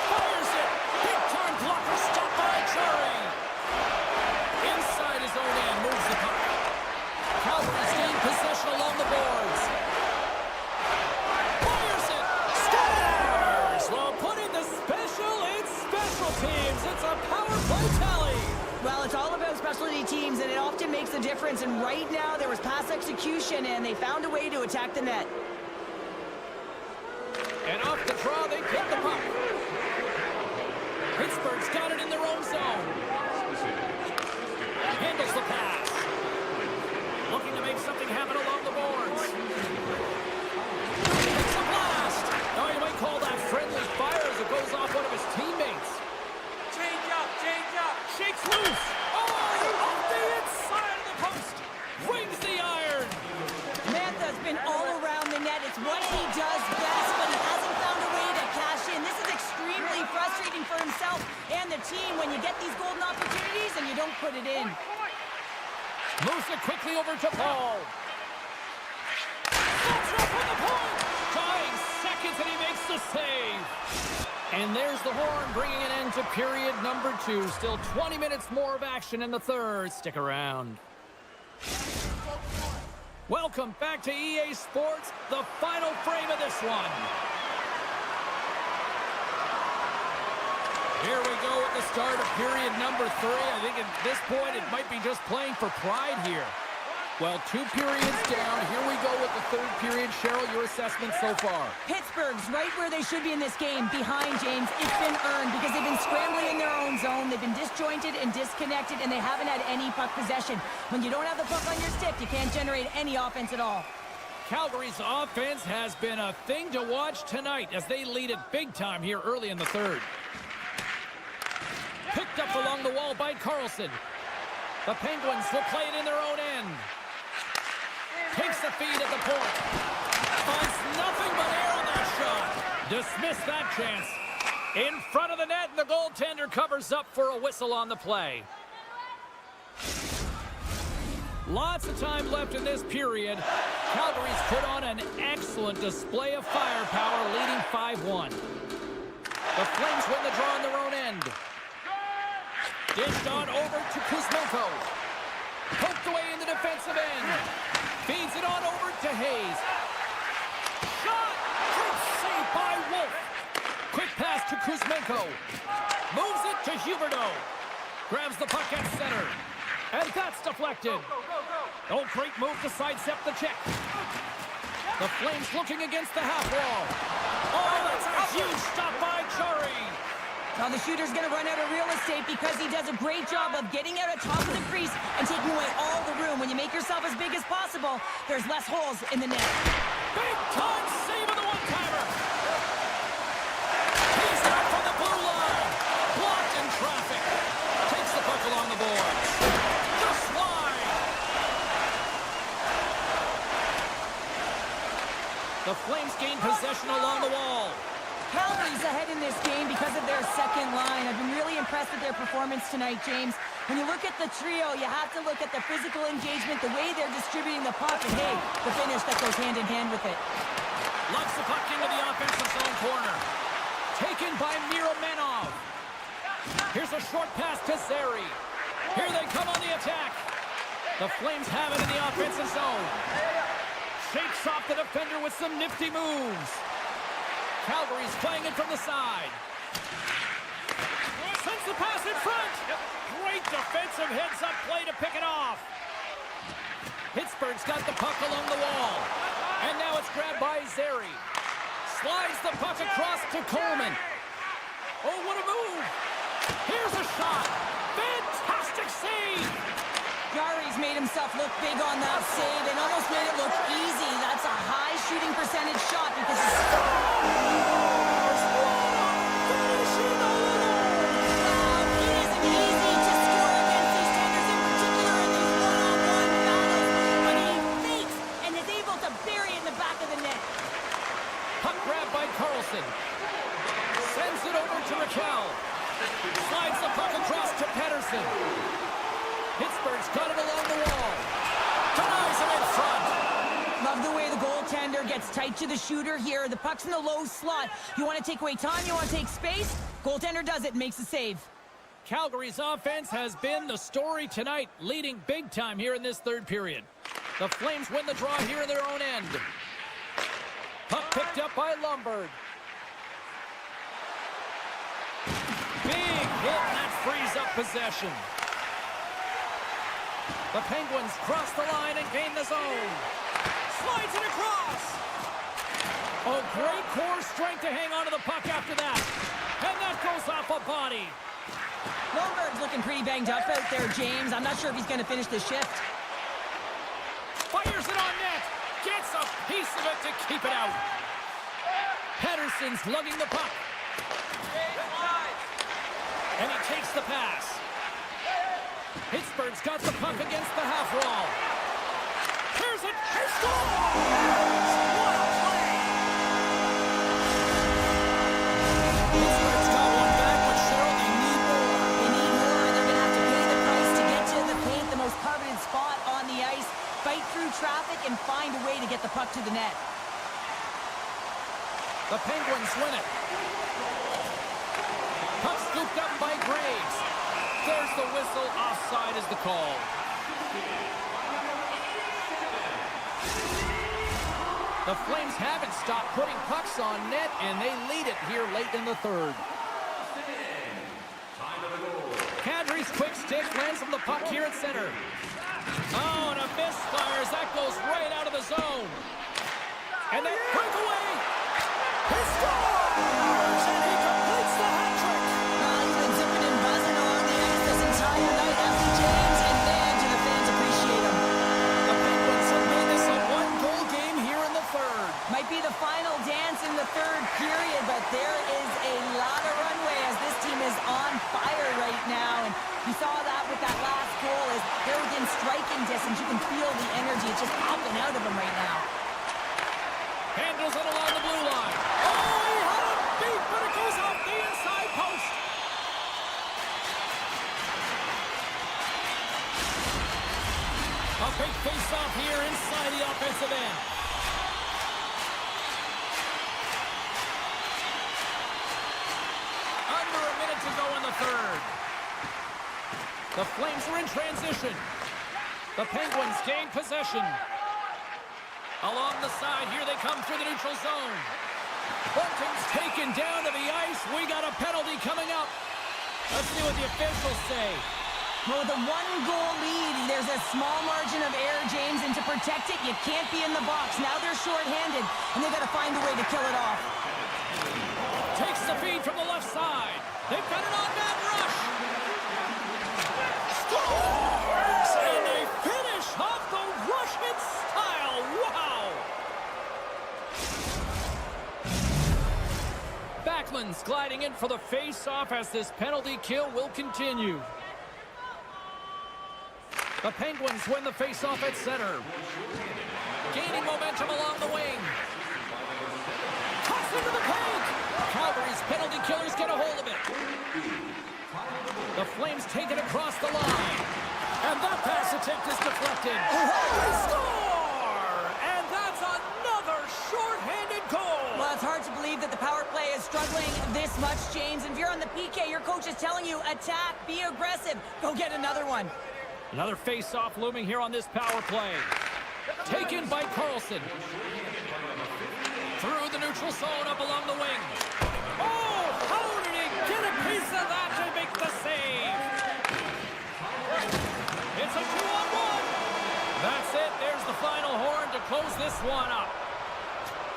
Fires it. Big-time blocker stopped by Chari. Inside his own end, moves the puck. Calgary's gained possession along the boards. Fires it. Scores! Well, put in the special. It's special teams. It's a power play tally. Well, it's all about specialty teams, and it often makes a difference. And right now, there was pass execution, and they found a way to attack the net. And off the draw, they pick the puck. Pittsburgh's got it in their own zone. Handles the pass. Looking to make something happen along the boards. It's a blast. Now you might call that friendly fire as it goes off one of his teammates. Change up, change up. Shakes loose. Oh, off the inside of the post. Rings the iron. Mantha's been all around the net. It's what he does best, but he hasn't found a way to cash in. This is extremely frustrating for himself and the team when you get these golden opportunities and you don't put it in. Moves it quickly over to Paul. That's up on the point. Dying seconds, and he makes the save. And there's the horn, bringing an end to period number 2. Still 20 minutes more of action in the third. Stick around. Welcome back to EA Sports, the final frame of this one. Here we go at the start of period number 3. I think at this point it might be just playing for pride here. Well, 2 periods down. Here we go with the third period. Cheryl, your assessment so far? Pittsburgh's right where they should be in this game. Behind, James, it's been earned because they've been scrambling in their own zone. They've been disjointed and disconnected, and they haven't had any puck possession. When you don't have the puck on your stick, you can't generate any offense at all. Calgary's offense has been a thing to watch tonight as they lead it big time here early in the third. Picked up along the wall by Carlson. The Penguins will play it in their own end. Takes the feed at the point. Finds nothing but air on that shot. Dismissed that chance. In front of the net, and the goaltender covers up for a whistle on the play. Lots of time left in this period. Calgary's put on an excellent display of firepower, leading 5-1. The Flames win the draw on their own end. Dished on over to Kuzmenko. Poked away in the defensive end. Feeds it on over to Hayes. Shot! Good save by Wolf. Quick pass to Kuzmenko. Moves it to Huberdeau. Grabs the puck at center. And that's deflected. Oh, great move to sidestep the check. The Flames looking against the half wall. Oh, that's a huge stop by Chari. Now the shooter's going to run out of real estate because he does a great job of getting out at top of the crease and taking away all the room. When you make yourself as big as possible, there's less holes in the net. Big time save of the one-timer. He's out from the blue line. Blocked in traffic. Takes the puck along the boards. The slide. The Flames gain possession along the wall. Calgary's ahead in this game because of their second line. I've been really impressed with their performance tonight, James. When you look at the trio, you have to look at the physical engagement, the way they're distributing the puck, and hey, the finish that goes hand in hand with it. Loves the puck into the offensive zone corner. Taken by Miromenov. Here's a short pass to Zary. Here they come on the attack. The Flames have it in the offensive zone. Shakes off the defender with some nifty moves. Calgary's playing it from the side. Sends the pass in front. Great defensive heads-up play to pick it off. Pittsburgh's got the puck along the wall. And now it's grabbed by Zary. Slides the puck across to Coleman. Oh, what a move. Here's a shot. Fantastic save. Jarry's made himself look big on that save and almost made it look easy. That's a high shooting percentage shot because it's... Finishing all alone. It isn't easy to score against these standards, in particular in these one-on-one battles, but he fakes and is able to bury in the back of the net. Puck grab by Carlson. Sends it over to Raquel. Slides the puck across to Pedersen. Pittsburgh's got it along the wall. Denies him in front. Love the way the goaltender gets tight to the shooter here. The puck's in the low slot. You want to take away time, you want to take space. Goaltender does it and makes the save. Calgary's offense has been the story tonight, leading big time here in this third period. The Flames win the draw here in their own end. Puck picked up by Lombard. Big hit, and that frees up possession. The Penguins cross the line and gain the zone. Slides it across. Oh, great core strength to hang onto the puck after that. And that goes off a body. Lombard's looking pretty banged up out there, James. I'm not sure if he's going to finish the shift. Fires it on net. Gets a piece of it to keep it out. Pedersen's lugging the puck. And he takes the pass. Pittsburgh's got the puck against the half wall. Here's it. He scores! What a play! Pittsburgh's got one back, but Cheryl, they need more. They need more, and they're going to have to pay the price to get to the paint, the most coveted spot on the ice, fight through traffic, and find a way to get the puck to the net. The Penguins win it. Puck scooped up by Graves. There's the whistle. Offside is the call. The Flames haven't stopped putting pucks on net, and they lead it here late in the third. Kadri's quick stick lands from the puck here at center. Oh, and a misfires. That goes right out of the zone. And that breakaway. He scores! And he completes the hat trick. He's been zipping and buzzing along the ice this entire night, hasn't he, James? And man, do the fans appreciate him. The Penguins have made this a one-goal game here in the third. Might be the final dance in the third period, but there is a lot of runway as this team is on fire right now. And you saw that with that last goal as they're within striking distance. You can feel the energy. It's just popping out of them right now. Handles it along the blue line. Oh, he had a beat, but it goes off the inside post. A big face-off here inside the offensive end. Under a minute to go in the third. The Flames are in transition. The Penguins gain possession. Along the side, here they come through the neutral zone. Bunting's taken down to the ice. We got a penalty coming up. Let's see what the officials say. Well, with a one-goal lead, there's a small margin of error, James, and to protect it, you can't be in the box. Now they're shorthanded, and they've got to find a way to kill it off. Takes the feed from the left side. They've got an on-man rush. Scores! And they finish off the rush in style. Wow! Backlund's gliding in for the face-off as this penalty kill will continue. The Penguins win the face-off at center. Gaining momentum along the wing. Toss into the paint. Calgary's penalty killers get a hold of it. The Flames take it across the line. And that pass attempt is deflected. They score! And that's another shorthanded goal. struggling this much, James. And if you're on the PK, your coach is telling you, attack, be aggressive, go get another one. Another face-off looming here on this power play. Taken by Carlson. Through the neutral zone, up along the wing. Oh, how did he get a piece of that to make the save? It's a 2-on-1. That's it. There's the final horn to close this one up.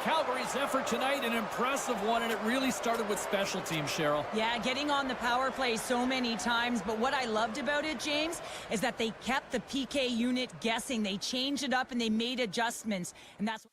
Calgary's effort tonight, an impressive one, and it really started with special teams, Cheryl. Yeah, getting on the power play so many times, but what I loved about it, James, is that they kept the PK unit guessing. They changed it up and they made adjustments, and that's...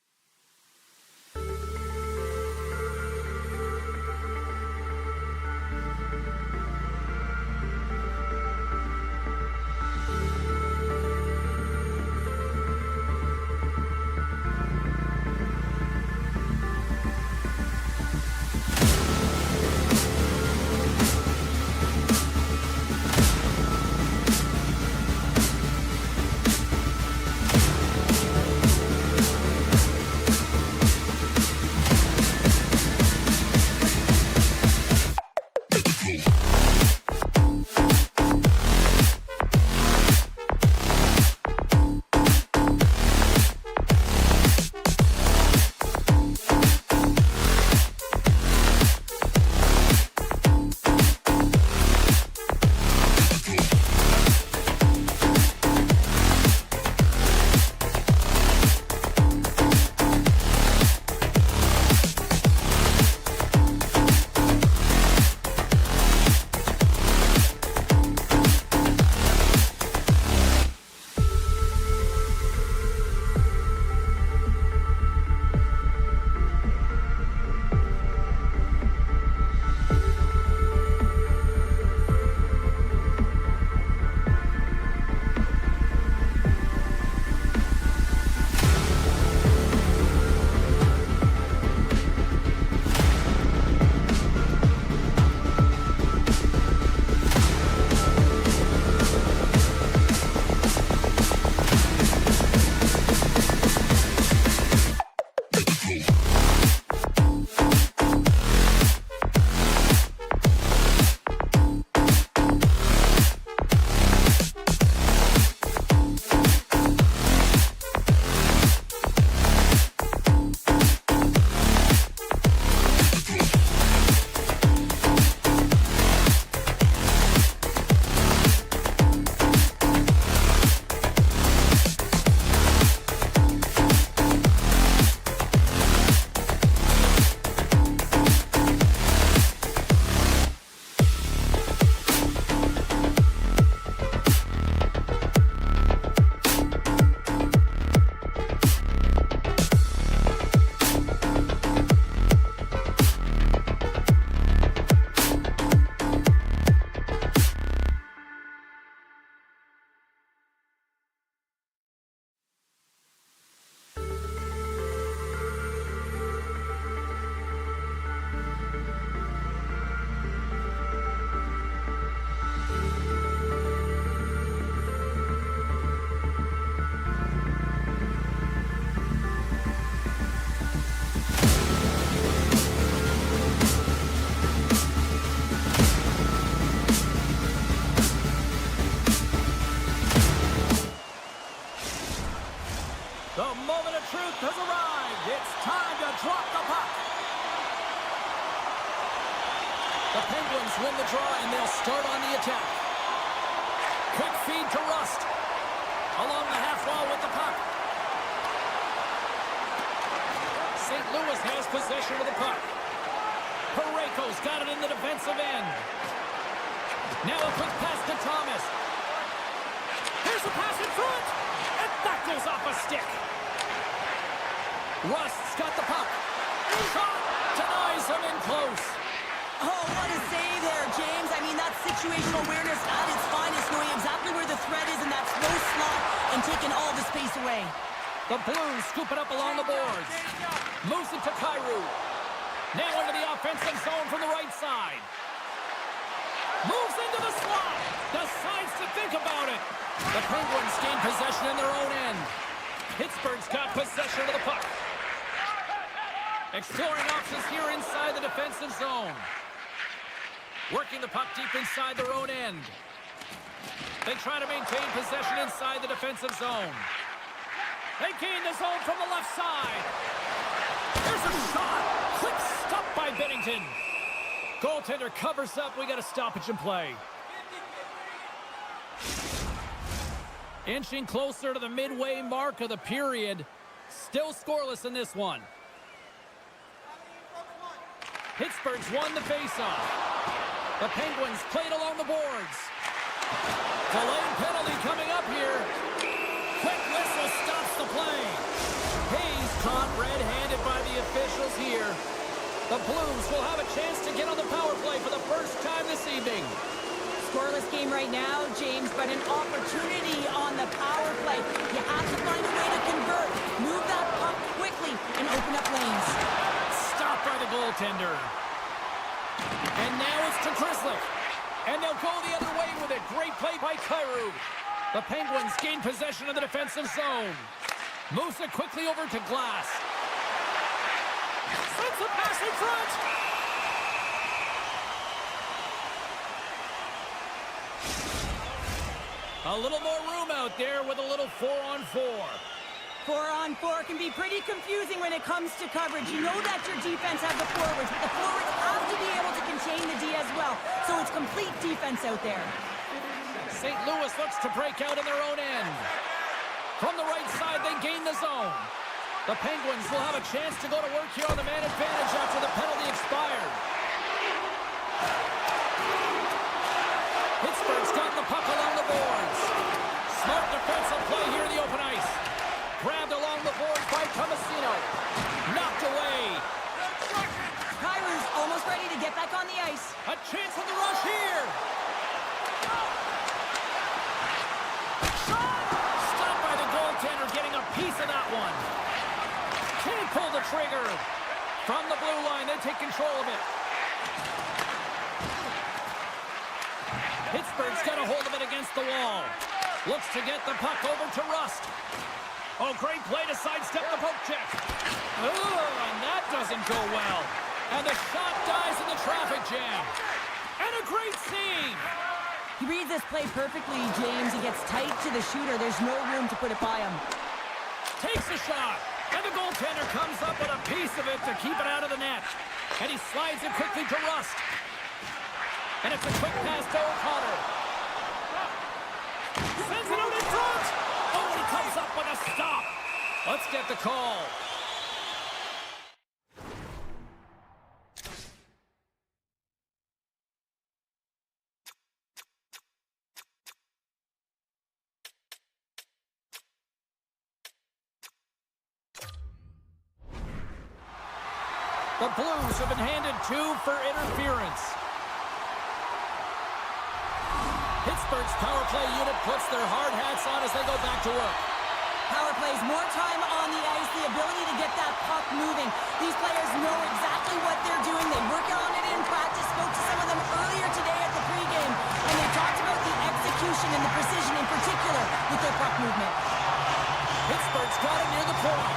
has arrived. It's time to drop the puck. The Penguins win the draw, and they'll start on the attack. Quick feed to Rust. Along the half wall with the puck. St. Louis has possession of the puck. Parayko's got it in the defensive end. Now a quick pass to Thomas. Here's a pass in front. And that goes off a stick. Rust's got the puck. Shot denies him in close. Oh, what a save there, James. I mean, that's situational awareness at its finest, knowing exactly where the threat is in that slow slot and taking all the space away. The Blues scoop it up along the boards. Moves it to Kyrou. Now into the offensive zone from the right side. Moves into the slot. Decides to think about it. The Penguins gain possession in their own end. Pittsburgh's got possession of the puck. Exploring options here inside the defensive zone. Working the puck deep inside their own end. They try to maintain possession inside the defensive zone. They gain the zone from the left side. There's a shot. Quick stop by Bennington. Goaltender covers up. We got a stoppage in play. Inching closer to the midway mark of the period. Still scoreless in this one. Pittsburgh's won the faceoff. The Penguins played along the boards. Delayed penalty coming up here. Quick whistle stops the play. Hayes caught red-handed by the officials here. The Blues will have a chance to get on the power play for the first time this evening. Scoreless game right now, James, but an opportunity on the power play. You have to find a way to convert. Move that puck quickly and open up lanes. Stopped by the goaltender. And now it's to Grizzly. And they'll go the other way with it. Great play by Kyrou. The Penguins gain possession of the defensive zone. Moves it quickly over to Glass. Sends a pass in front. A little more room out there with a little 4-on-4. 4-on-4 can be pretty confusing when it comes to coverage. You know that your defense has the forwards, but the forwards have to be able to contain the D as well. So it's complete defense out there. St. Louis looks to break out in their own end. From the right side, they gain the zone. The Penguins will have a chance to go to work here on the man advantage after the penalty expired. Pittsburgh's got the puck along the boards. Smart defensive play here in the open ice. Grabbed along the boards by Tomasino. Knocked away. Kyrou's almost ready to get back on the ice. A chance on the rush here. Shot! Stopped by the goaltender, getting a piece of that one. Can't pull the trigger. From the blue line, they take control of it. Pittsburgh's got a hold of it against the wall. Looks to get the puck over to Rust. Oh, great play to sidestep the poke check. Oh, and that doesn't go well. And the shot dies in the traffic jam. And a great save. He reads this play perfectly, James. He gets tight to the shooter. There's no room to put it by him. Takes a shot. And the goaltender comes up with a piece of it to keep it out of the net. And he slides it quickly to Rust. And it's a quick pass to O'Connor. Sends it out in front. Oh, and he comes up with a stop. Let's get the call. The Blues have been handed 2 for interference. Pittsburgh's power play unit puts their hard hats on as they go back to work. Power plays, more time on the ice, the ability to get that puck moving. These players know exactly what they're doing. They work on it in practice. Spoke to some of them earlier today at the pregame, and they talked about the execution and the precision in particular with their puck movement. Pittsburgh's got it near the point.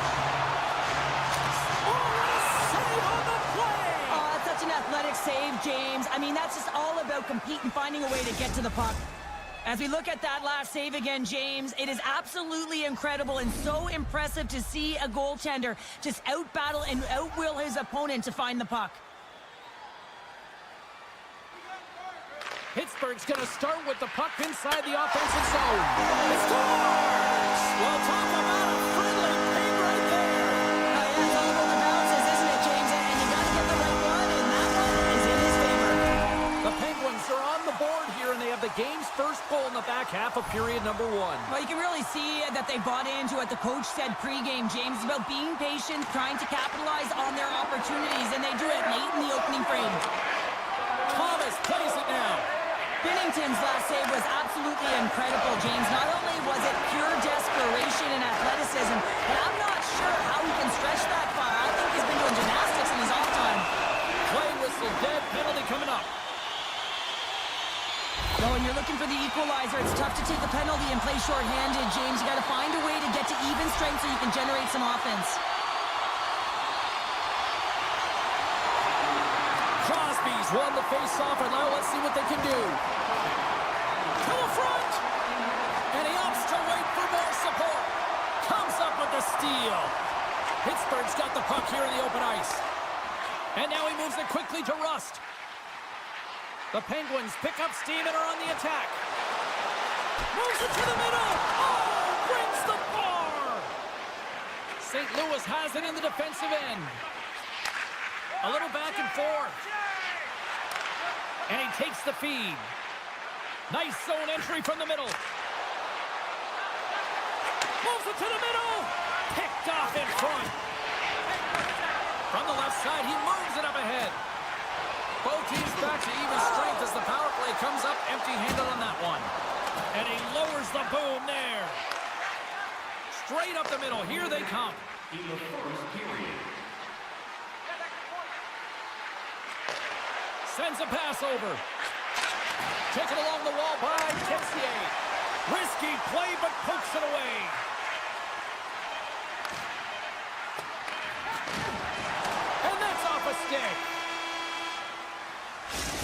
Oh, what a save on the play! Oh, that's such an athletic save, James. I mean, that's just all about competing, finding a way to get to the puck. As we look at that last save again, James, it is absolutely incredible and so impressive to see a goaltender just out-battle and out-will his opponent to find the puck. Pittsburgh's going to start with the puck inside the offensive zone. It scores! Well, talk about a friendly ping right there. Oh, yeah, it's all about the bounces, isn't it, James? And you got to get the right one, and that one is in his favor. The Penguins are on the board here, and they have the game's first goal in the back half of period number 1. Well, you can really see that they bought into what the coach said pregame, James. It's about being patient, trying to capitalize on their opportunities, and they do it late in the opening frame. Thomas plays it now. Binnington's last save was absolutely incredible, James. Not only was it pure desperation and athleticism, but I'm not sure how he can stretch that far. I think he's been doing gymnastics in his off time. Play whistle, dead penalty coming up. Well, when you're looking for the equalizer, it's tough to take the penalty and play shorthanded, James. You got to find a way to get to even strength so you can generate some offense. He's won the face-off, and now let's see what they can do. To the front! And he opts to wait for more support. Comes up with the steal. Pittsburgh's got the puck here in the open ice. And now he moves it quickly to Rust. The Penguins pick up steam and are on the attack. Moves it to the middle. Oh, brings the bar. St. Louis has it in the defensive end. A little back and forth. And he takes the feed. Nice zone entry from the middle. Moves it to the middle. Picked off in front. From the left side, he moves it up ahead. Both teams back to even strength as the power play comes up empty-handed on that one. And he lowers the boom there. Straight up the middle. Here they come. In the first period. Sends a pass over. Taken along the wall by Tessier. Risky play, but pokes it away. And that's off a stick.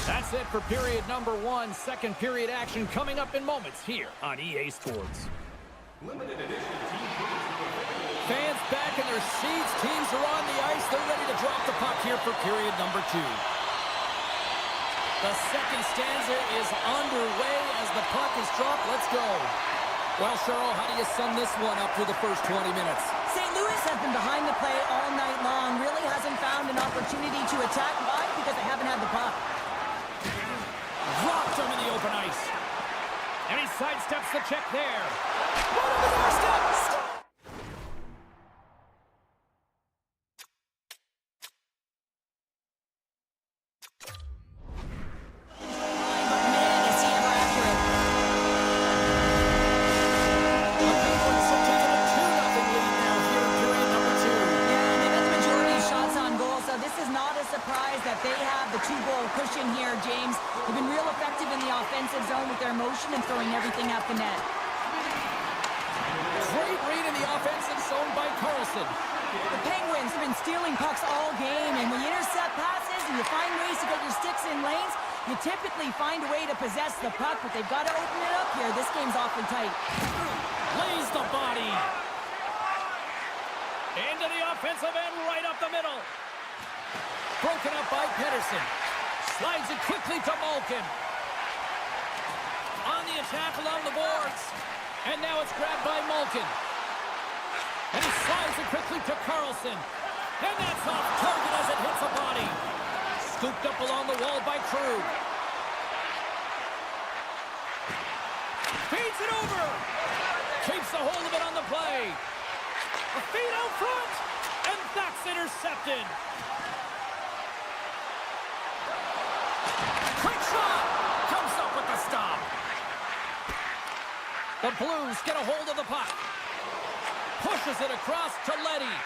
That's it for period number 1. Second period action coming up in moments here on EA Sports. Limited edition team. Fans back in their seats. Teams are on the ice. They're ready to drop the puck here for period number 2. The second stanza is underway as the puck is dropped. Let's go. Well, Cheryl, how do you sum this one up through the first 20 minutes? St. Louis has been behind the play all night long. Really hasn't found an opportunity to attack. Why? Because they haven't had the puck. Dropped him in the open ice. And he sidesteps the check there. One of the doorstep. And throwing everything at the net. Great read in the offensive zone by Carlson. The Penguins have been stealing pucks all game, and when you intercept passes and you find ways to get your sticks in lanes, you typically find a way to possess the puck, but they've got to open it up here. This game's awfully tight. Lays the body. Into the offensive end, right up the middle. Broken up by Pedersen. Slides it quickly to Malkin. On the attack along the boards. And now it's grabbed by Malkin. And he slides it quickly to Carlson. And that's off target as it hits a body. Scooped up along the wall by Krug. Feeds it over. Keeps a hold of it on the play. A feed out front. And that's intercepted. Quick shot. Comes up with the stop. The Blues get a hold of the puck. Pushes it across to Leddy.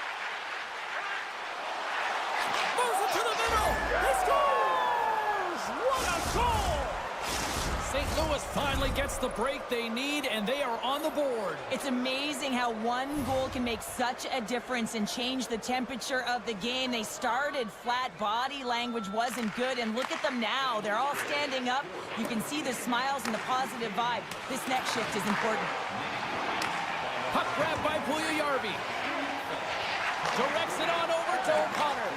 Moves it to the middle. He scores! What a goal! St. Louis finally gets the break they need, and they are on the board. It's amazing how one goal can make such a difference and change the temperature of the game. They started flat, body language wasn't good, and look at them now. They're all standing up. You can see the smiles and the positive vibe. This next shift is important. Puck grab by Puljujarvi. Directs it on over to O'Connor.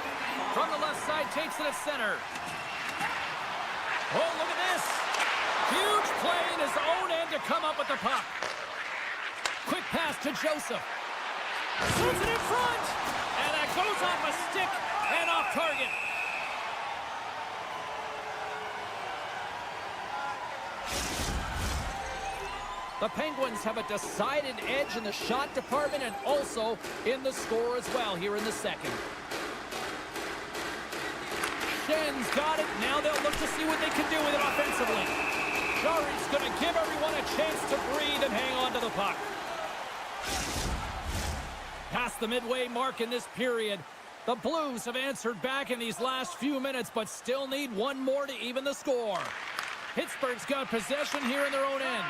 From the left side, takes it at center. Oh, look at this. Huge play in his own end to come up with the puck. Quick pass to Joseph. Shoots it in front. And that goes off a stick and off target. The Penguins have a decided edge in the shot department and also in the score as well here in the second. Schen's got it. Now they'll look to see what they can do with it offensively. Jari's going to give everyone a chance to breathe and hang on to the puck. Past the midway mark in this period, the Blues have answered back in these last few minutes, but still need one more to even the score. Pittsburgh's got possession here in their own end.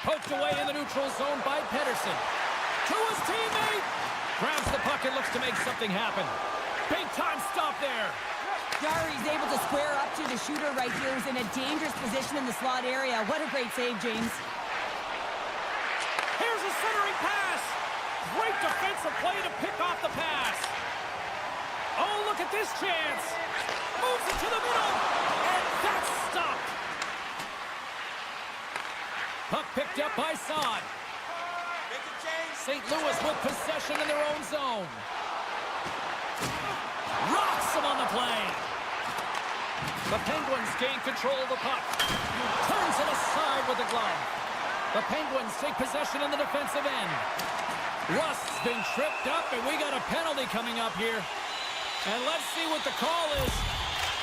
Poked away in the neutral zone by Pedersen. To his teammate. Grabs the puck and looks to make something happen. Big-time stop there. Jarry's able to square up to the shooter right here, who's in a dangerous position in the slot area. What a great save, James. Here's a centering pass. Great defensive play to pick off the pass. Oh, look at this chance. Moves it to the middle. And that's stopped. Puck picked up by Saad. St. Louis with possession in their own zone. Rocks him on the play. The Penguins gain control of the puck. Turns it aside with the glove. The Penguins take possession in the defensive end. Rust's been tripped up, and we got a penalty coming up here. And let's see what the call is.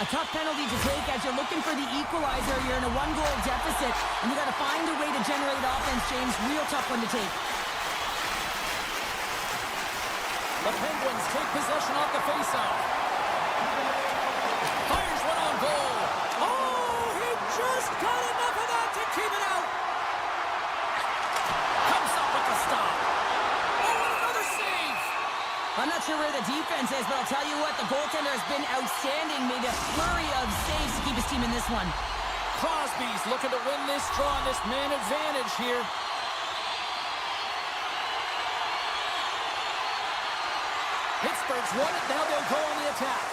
A tough penalty to take as you're looking for the equalizer. You're in a one-goal deficit, and you got to find a way to generate offense, James. Real tough one to take. The Penguins take possession off the faceoff. Fires one on goal. Oh, he just got enough of that to keep it out. Comes up with the stop. Oh, and another save. I'm not sure where the defense is, but I'll tell you what, the goaltender has been outstanding. Made a flurry of saves to keep his team in this one. Crosby's looking to win this draw on this man advantage here. Pittsburgh's won it, now they'll go on the attack.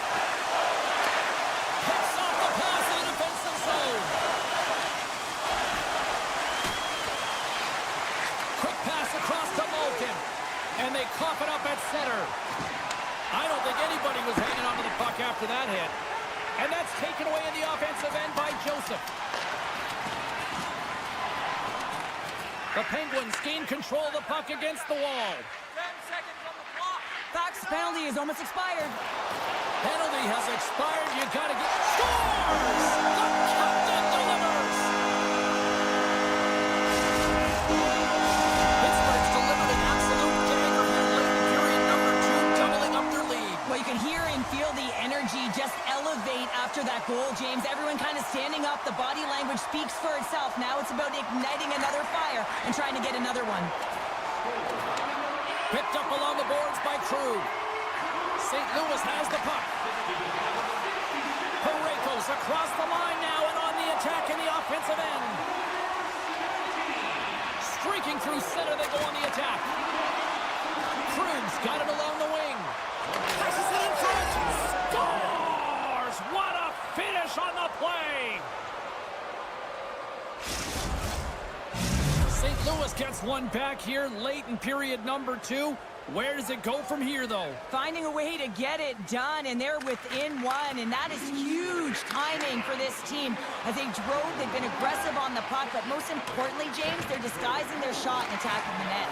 Picks off the pass in the defensive zone. Quick pass across to Malkin. And they cough it up at center. I don't think anybody was hanging onto the puck after that hit. And that's taken away in the offensive end by Joseph. The Penguins gain control of the puck against the wall. 10 seconds on the clock. Fox penalty is almost expired. Penalty has expired. You got to get... Scores! The captain delivers! Pittsburgh's delivered an absolute dagger here late in period number 2, doubling up their lead. Well, you can hear and feel the energy just elevate after that goal, James. Everyone kind of standing up. The body language speaks for itself. Now it's about igniting another fire and trying to get another one. Picked up along the boards by Krug. St. Louis has the puck. Parayko's across the line now and on the attack in the offensive end. Streaking through center, they go on the attack. Krug's got it along the wing. Passes it in front. Scores! What a finish on the play! St. Louis gets one back here late in period number 2. Where does it go from here, though? Finding a way to get it done, and they're within one, and that is huge timing for this team. As they drove, they've been aggressive on the puck, but most importantly, James, they're disguising their shot and attacking the net.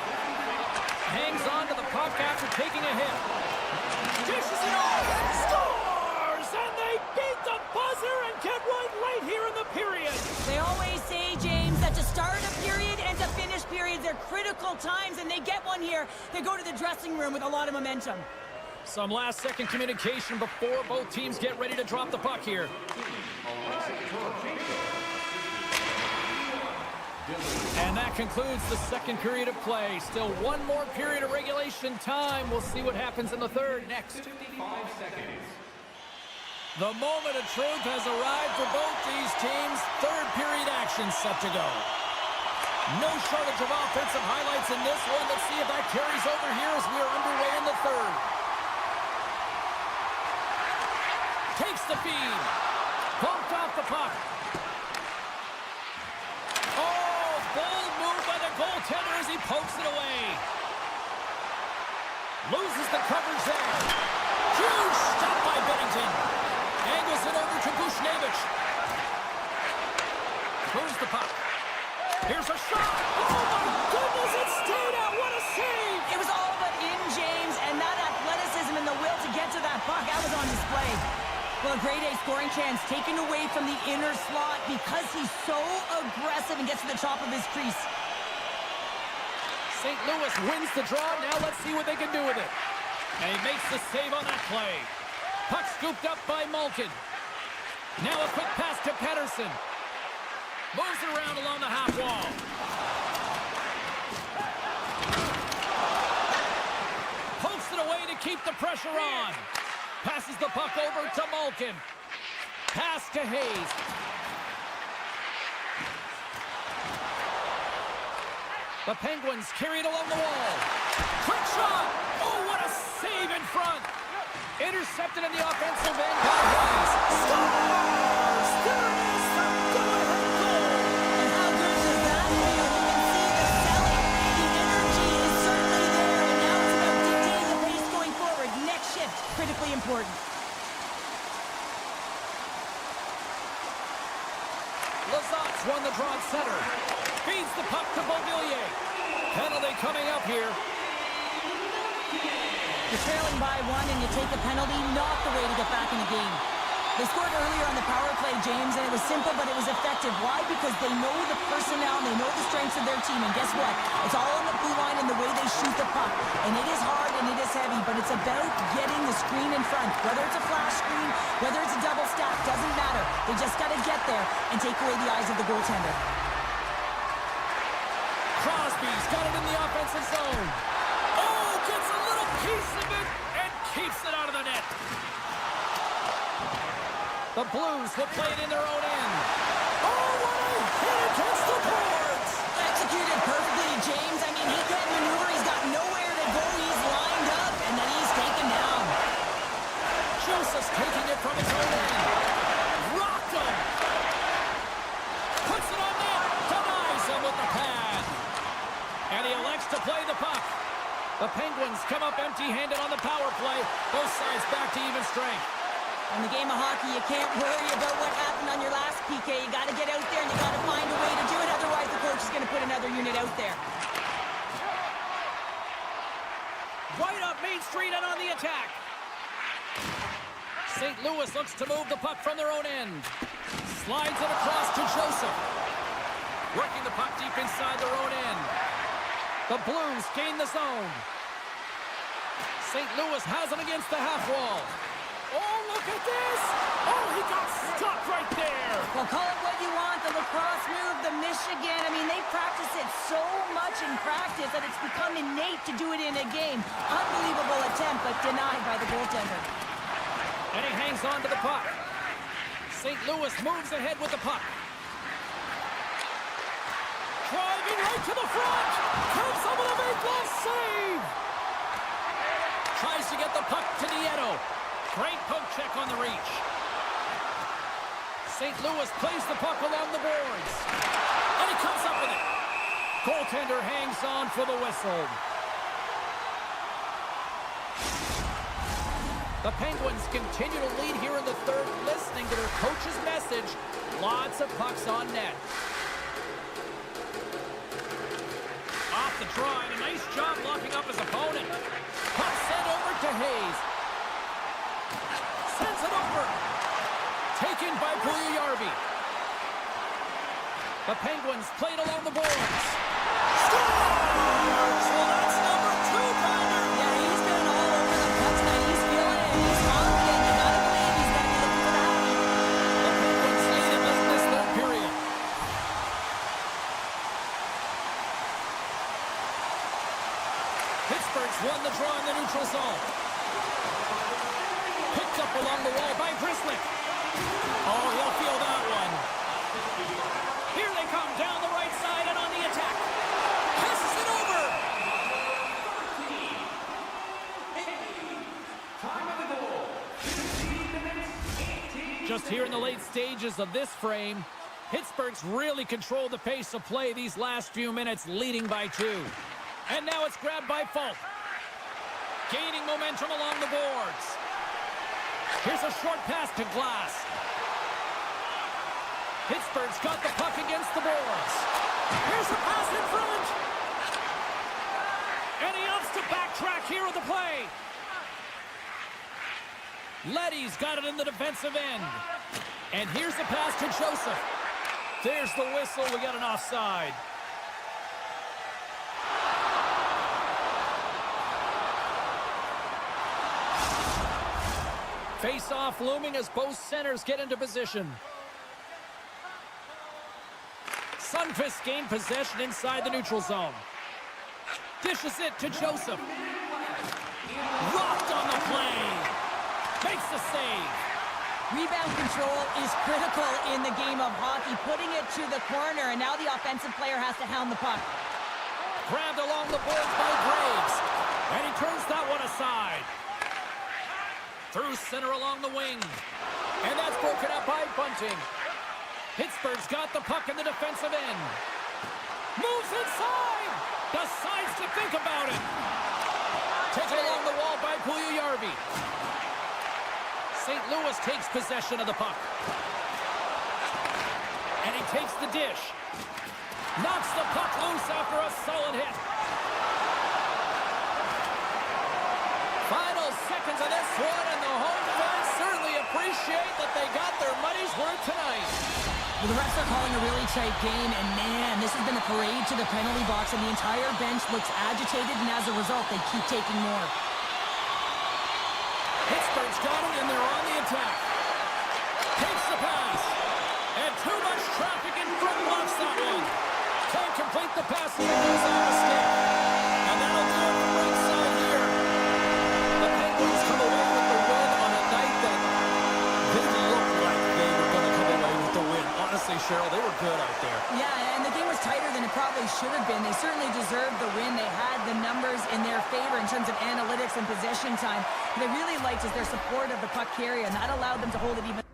Hangs on to the puck after taking a hit. Dishes it off. Scores! And they beat the buzzer and get one right here in the period. They always say, James, that to start a period and to finish periods are critical times, and they get one here. They go to the dressing room with a lot of momentum. Some last-second communication before both teams get ready to drop the puck here. And that concludes the second period of play. Still one more period of regulation time. We'll see what happens in the third next. 55 seconds. The moment of truth has arrived for both these teams. Third period action set to go. No shortage of offensive highlights in this one. Let's see if that carries over here as we are underway in the third. Takes the feed. Bumped off the puck. Oh, bold move by the goaltender as he pokes it away. Loses the coverage there. Huge stop by Bennington. Angles it over to Bushnevich. Moves the puck. Here's a shot. Oh, my goodness, it stayed out. What a save. It was all but in, James, and that athleticism and the will to get to that puck, that was on display. Well, a grade A scoring chance taken away from the inner slot because he's so aggressive and gets to the top of his crease. St. Louis wins the draw. Now let's see what they can do with it. And he makes the save on that play. Puck scooped up by Malkin. Now a quick pass to Pettersson. Moves it around along the half wall. Pokes it away to keep the pressure on. Passes the puck over to Malkin. Pass to Hayes. The Penguins carry it along the wall. Quick shot! Oh, what a save in front! Intercepted in the offensive end by Hayes. Scores! There it is! The go-ahead goal! And how good does that feel? You can see the selling. The energy is certainly there, and now it's about dictating the pace going forward. Next shift, critically important. Lazat's won the draw at center. Feeds the puck to Beauvillier. Penalty coming up here. You're trailing by one and you take the penalty, not the way to get back in the game. They scored earlier on the power play, James, and it was simple, but it was effective. Why? Because they know the personnel, and they know the strengths of their team, and guess what? It's all on the blue line and the way they shoot the puck. And it is hard and it is heavy, but it's about getting the screen in front. Whether it's a flash screen, whether it's a double stack, doesn't matter. They just got to get there and take away the eyes of the goaltender. Crosby's got it in the offensive zone. Oh, gets a little piece of it and keeps it out of the net. The Blues will play it in their own end. Oh, what a hit against the boards! Executed perfectly, James. I mean, he can't maneuver. He's got nowhere to go. He's lined up, and then he's taken down. Joseph's taking it from his own end. Rocked him. Puts it on net. Denies him with the pad. And he elects to play the puck. The Penguins come up empty-handed on the power play. Both sides back to even strength. In the game of hockey, you can't worry about what happened on your last PK. You got to get out there, and you got to find a way to do it. Otherwise, the coach is going to put another unit out there. Right up Main Street and on the attack. St. Louis looks to move the puck from their own end. Slides it across to Joseph. Working the puck deep inside their own end. The Blues gain the zone. St. Louis has it against the half wall. Oh, look at this! Oh, he got stuck right there! Well, call it what you want, the lacrosse move, the Michigan. I mean, they practice it so much in practice that it's become innate to do it in a game. Unbelievable attempt, but denied by the goaltender. And he hangs on to the puck. St. Louis moves ahead with the puck. Driving right to the front! Comes up with a big glove save! Tries to get the puck to Nieto. Great poke check on the reach. St. Louis plays the puck along the boards. And he comes up with it. Goaltender hangs on for the whistle. The Penguins continue to lead here in the third, listening to their coach's message. Lots of pucks on net. Off the draw, and a nice job blocking up his opponent. Puck sent over to Hayes. Sends it over. Taken by Puljujarvi. The Penguins played along the boards. Scores! Well, that's number 2, Brandon. Yeah, he's been all over the puck tonight. He's feeling it. He's confident. You gotta believe he's got to be looking for that. The Penguins lead in this third period. Pittsburgh's won the draw in the neutral zone. Picked up along the wall by Brislick. Oh, he'll feel that one. Here they come down the right side and on the attack. Passes it over. Time of the goal. 15 minutes, 18. Just here in the late stages of this frame, Pittsburgh's really controlled the pace of play these last few minutes, leading by 2. And now it's grabbed by Falk. Gaining momentum along the boards. Here's a short pass to Glass. Pittsburgh's got the puck against the boards. Here's a pass in front. And he opts to backtrack here at the play. Leddy's got it in the defensive end. And here's the pass to Joseph. There's the whistle. We got an offside. Face-off looming as both centers get into position. Sundqvist gained possession inside the neutral zone. Dishes it to Joseph. Rocked on the play. Makes a save. Rebound control is critical in the game of hockey, putting it to the corner, and now the offensive player has to hound the puck. Grabbed along the boards by Graves. And he turns that one aside. Through center along the wing. And that's broken up by Bunting. Pittsburgh's got the puck in the defensive end. Moves inside. Decides to think about it. Taken along the wall by Puljujarvi. St. Louis takes possession of the puck. And he takes the dish. Knocks the puck loose after a solid hit. Final seconds of this one, and the home fans certainly appreciate that they got their money's worth tonight. Well, the refs are calling a really tight game, and man, this has been a parade to the penalty box, and the entire bench looks agitated, and as a result, they keep taking more. Pittsburgh's got it, and they're on the attack. Takes the pass. And too much traffic in front, blocks that one. Can't complete the pass, he goes off a stick. And that'll do it for ringside here. The Penguins come away with the win on a night that didn't look like they were going to come away with the win. Honestly, Cheryl, they were good out there. Yeah, and the game was tighter than it probably should have been. They certainly deserved the win. They had the numbers in their favor in terms of analytics and possession time. What they really liked is their support of the puck carrier, and that allowed them to hold it even.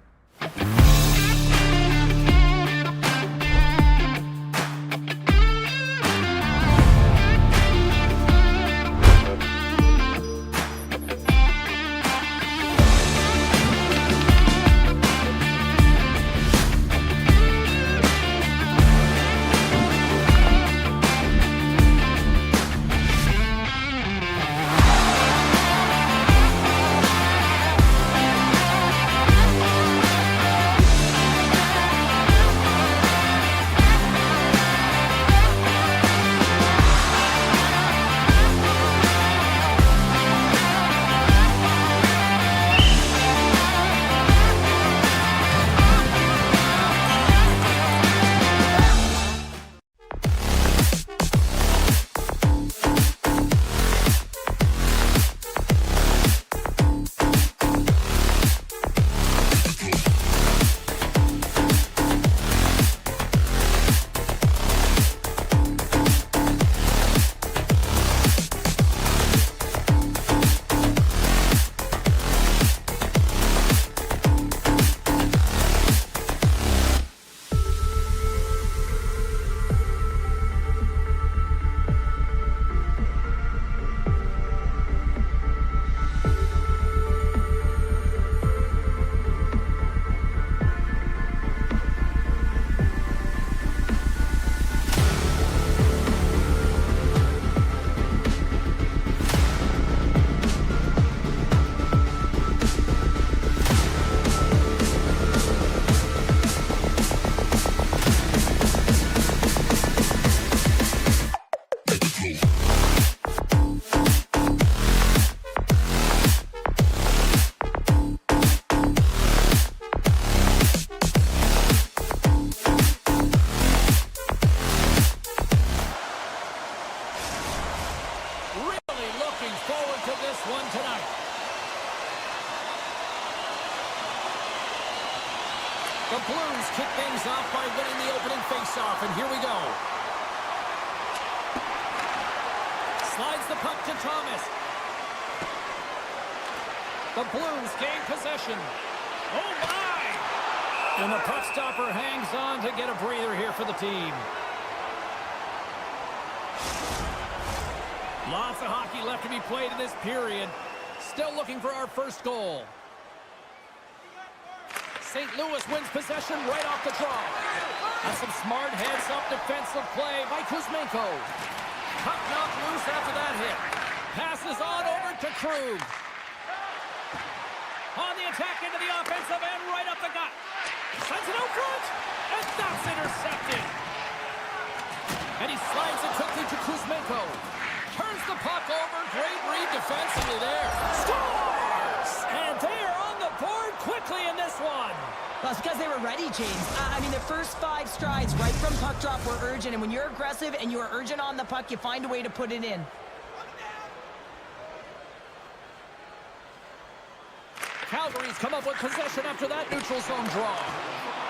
The Blues kick things off by winning the opening faceoff, and here we go. Slides the puck to Thomas. The Blues gain possession. Oh, my! And the puck stopper hangs on to get a breather here for the team. Lots of hockey left to be played in this period. Still looking for our first goal. St. Louis wins possession right off the draw. And some smart heads-up defensive play by Kuzmenko. Puck knocked loose after that hit. Passes on over to Krug. On the attack into the offensive end, right up the gut. Sends it out front, and that's intercepted. And he slides it quickly to Kuzmenko. Turns the puck over. Great read defensively there. Scores! And they are on the board quickly in this one. Well, it's because they were ready, James. I mean, the first 5 strides right from puck drop were urgent, and when you're aggressive and you're urgent on the puck, you find a way to put it in. Calgary's come up with possession after that neutral zone draw.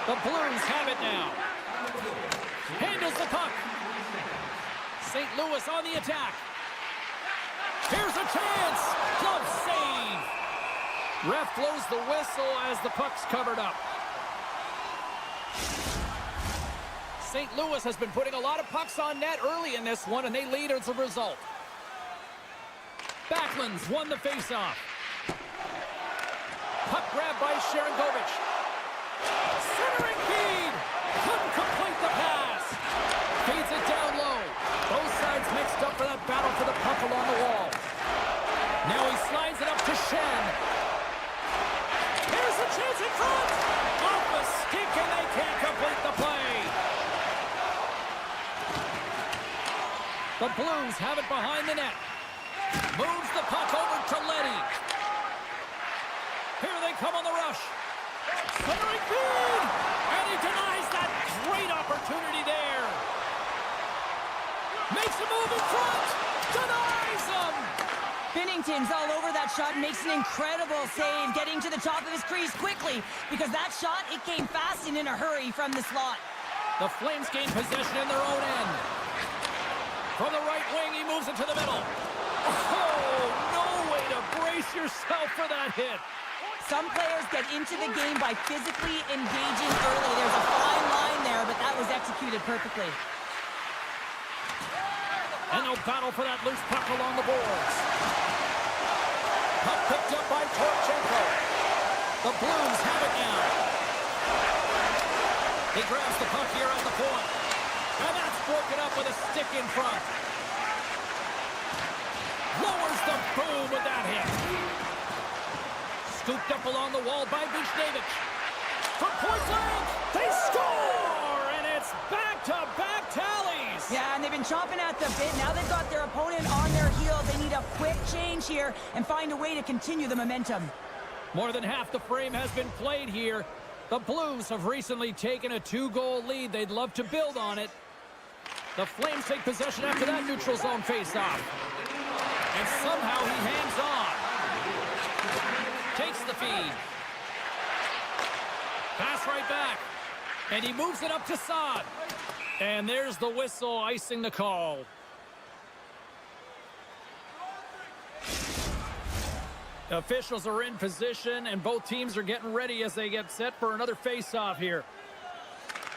The Blues have it now. Handles the puck. St. Louis on the attack. Here's a chance. Glove save. Ref blows the whistle as the puck's covered up. St. Louis has been putting a lot of pucks on net early in this one, and they lead as a result. Backlund's won the faceoff. Puck grab by Sharangovich. Centering feed. Couldn't complete the pass. Feeds it down low. Both sides mixed up for that battle for the puck along the wall. Now he slides it up to Shen. Here's a chance in front. Off the stick, and they can't complete the play. The Blues have it behind the net. Moves the puck over to Letty. Here they come on the rush. Centering feed! And he denies that great opportunity there. Makes a move in front. Denies him. Binnington's all over that shot and makes an incredible save, getting to the top of his crease quickly, because that shot, it came fast and in a hurry from the slot. The Flames gain possession in their own end. From the right wing, he moves it to the middle. Oh, no way to brace yourself for that hit. Some players get into the game by physically engaging early. There's a fine line there, but that was executed perfectly. And they'll battle for that loose puck along the boards. Puck picked up by Torchenko. The Blues have it now. He grabs the puck here at the point. And that's broken up with a stick in front. Lowers the boom with that hit. Scooped up along the wall by Buchnevich. From point blank, they score! And it's back-to-back tallies! Yeah, and they've been chomping at the bit. Now they've got their opponent on their heels. They need a quick change here and find a way to continue the momentum. More than half the frame has been played here. The Blues have recently taken a 2-goal lead. They'd love to build on it. The Flames take possession after that neutral zone faceoff. And somehow he hangs on. Takes the feed. Pass right back. And he moves it up to Saad. And there's the whistle icing the call. Officials are in position, and both teams are getting ready as they get set for another face-off here.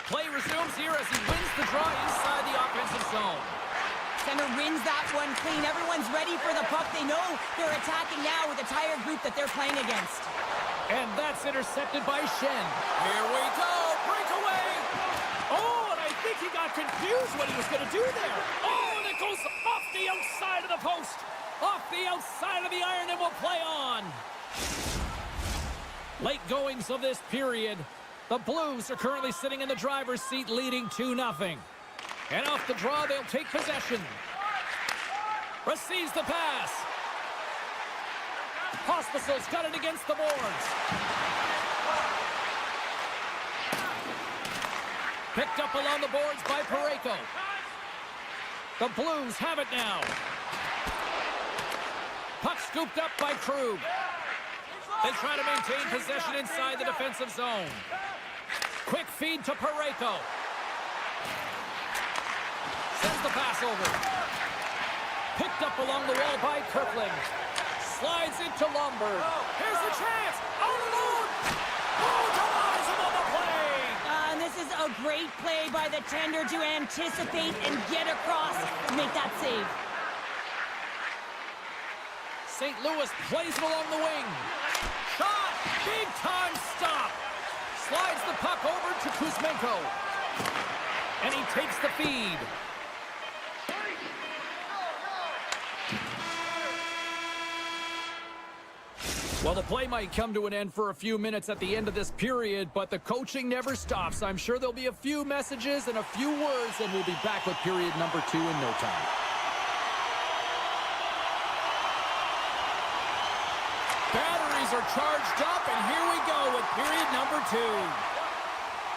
Play resumes here as he wins the draw inside the offensive zone. Center wins that one clean. Everyone's ready for the puck. They know they're attacking now with a tired group that they're playing against. And that's intercepted by Shen. Here we go. Breakaway. Oh, and I think he got confused what he was going to do there. Oh, and it goes off the outside of the post. Off the outside of the iron, and will play on. Late goings of this period. The Blues are currently sitting in the driver's seat, leading 2-0. And off the draw, they'll take possession. Receives the pass. Hospital's got it against the boards. Picked up along the boards by Parayko. The Blues have it now. Puck scooped up by Krug. They try to maintain possession inside the defensive zone. Quick feed to Parayko. Sends the pass over. Picked up along the wall by Kirkland. Slides into Lombard. Here's the chance. Out alone. Oh, denies him on the play. And this is a great play by the tender to anticipate and get across and make that save. St. Louis plays it along the wing. Shot! Big time stop! Slides the puck over to Kuzmenko. And he takes the feed. Well, the play might come to an end for a few minutes at the end of this period, but the coaching never stops. I'm sure there'll be a few messages and a few words, and we'll be back with period number 2 in no time. Batteries are charged up, and here we go with period number 2.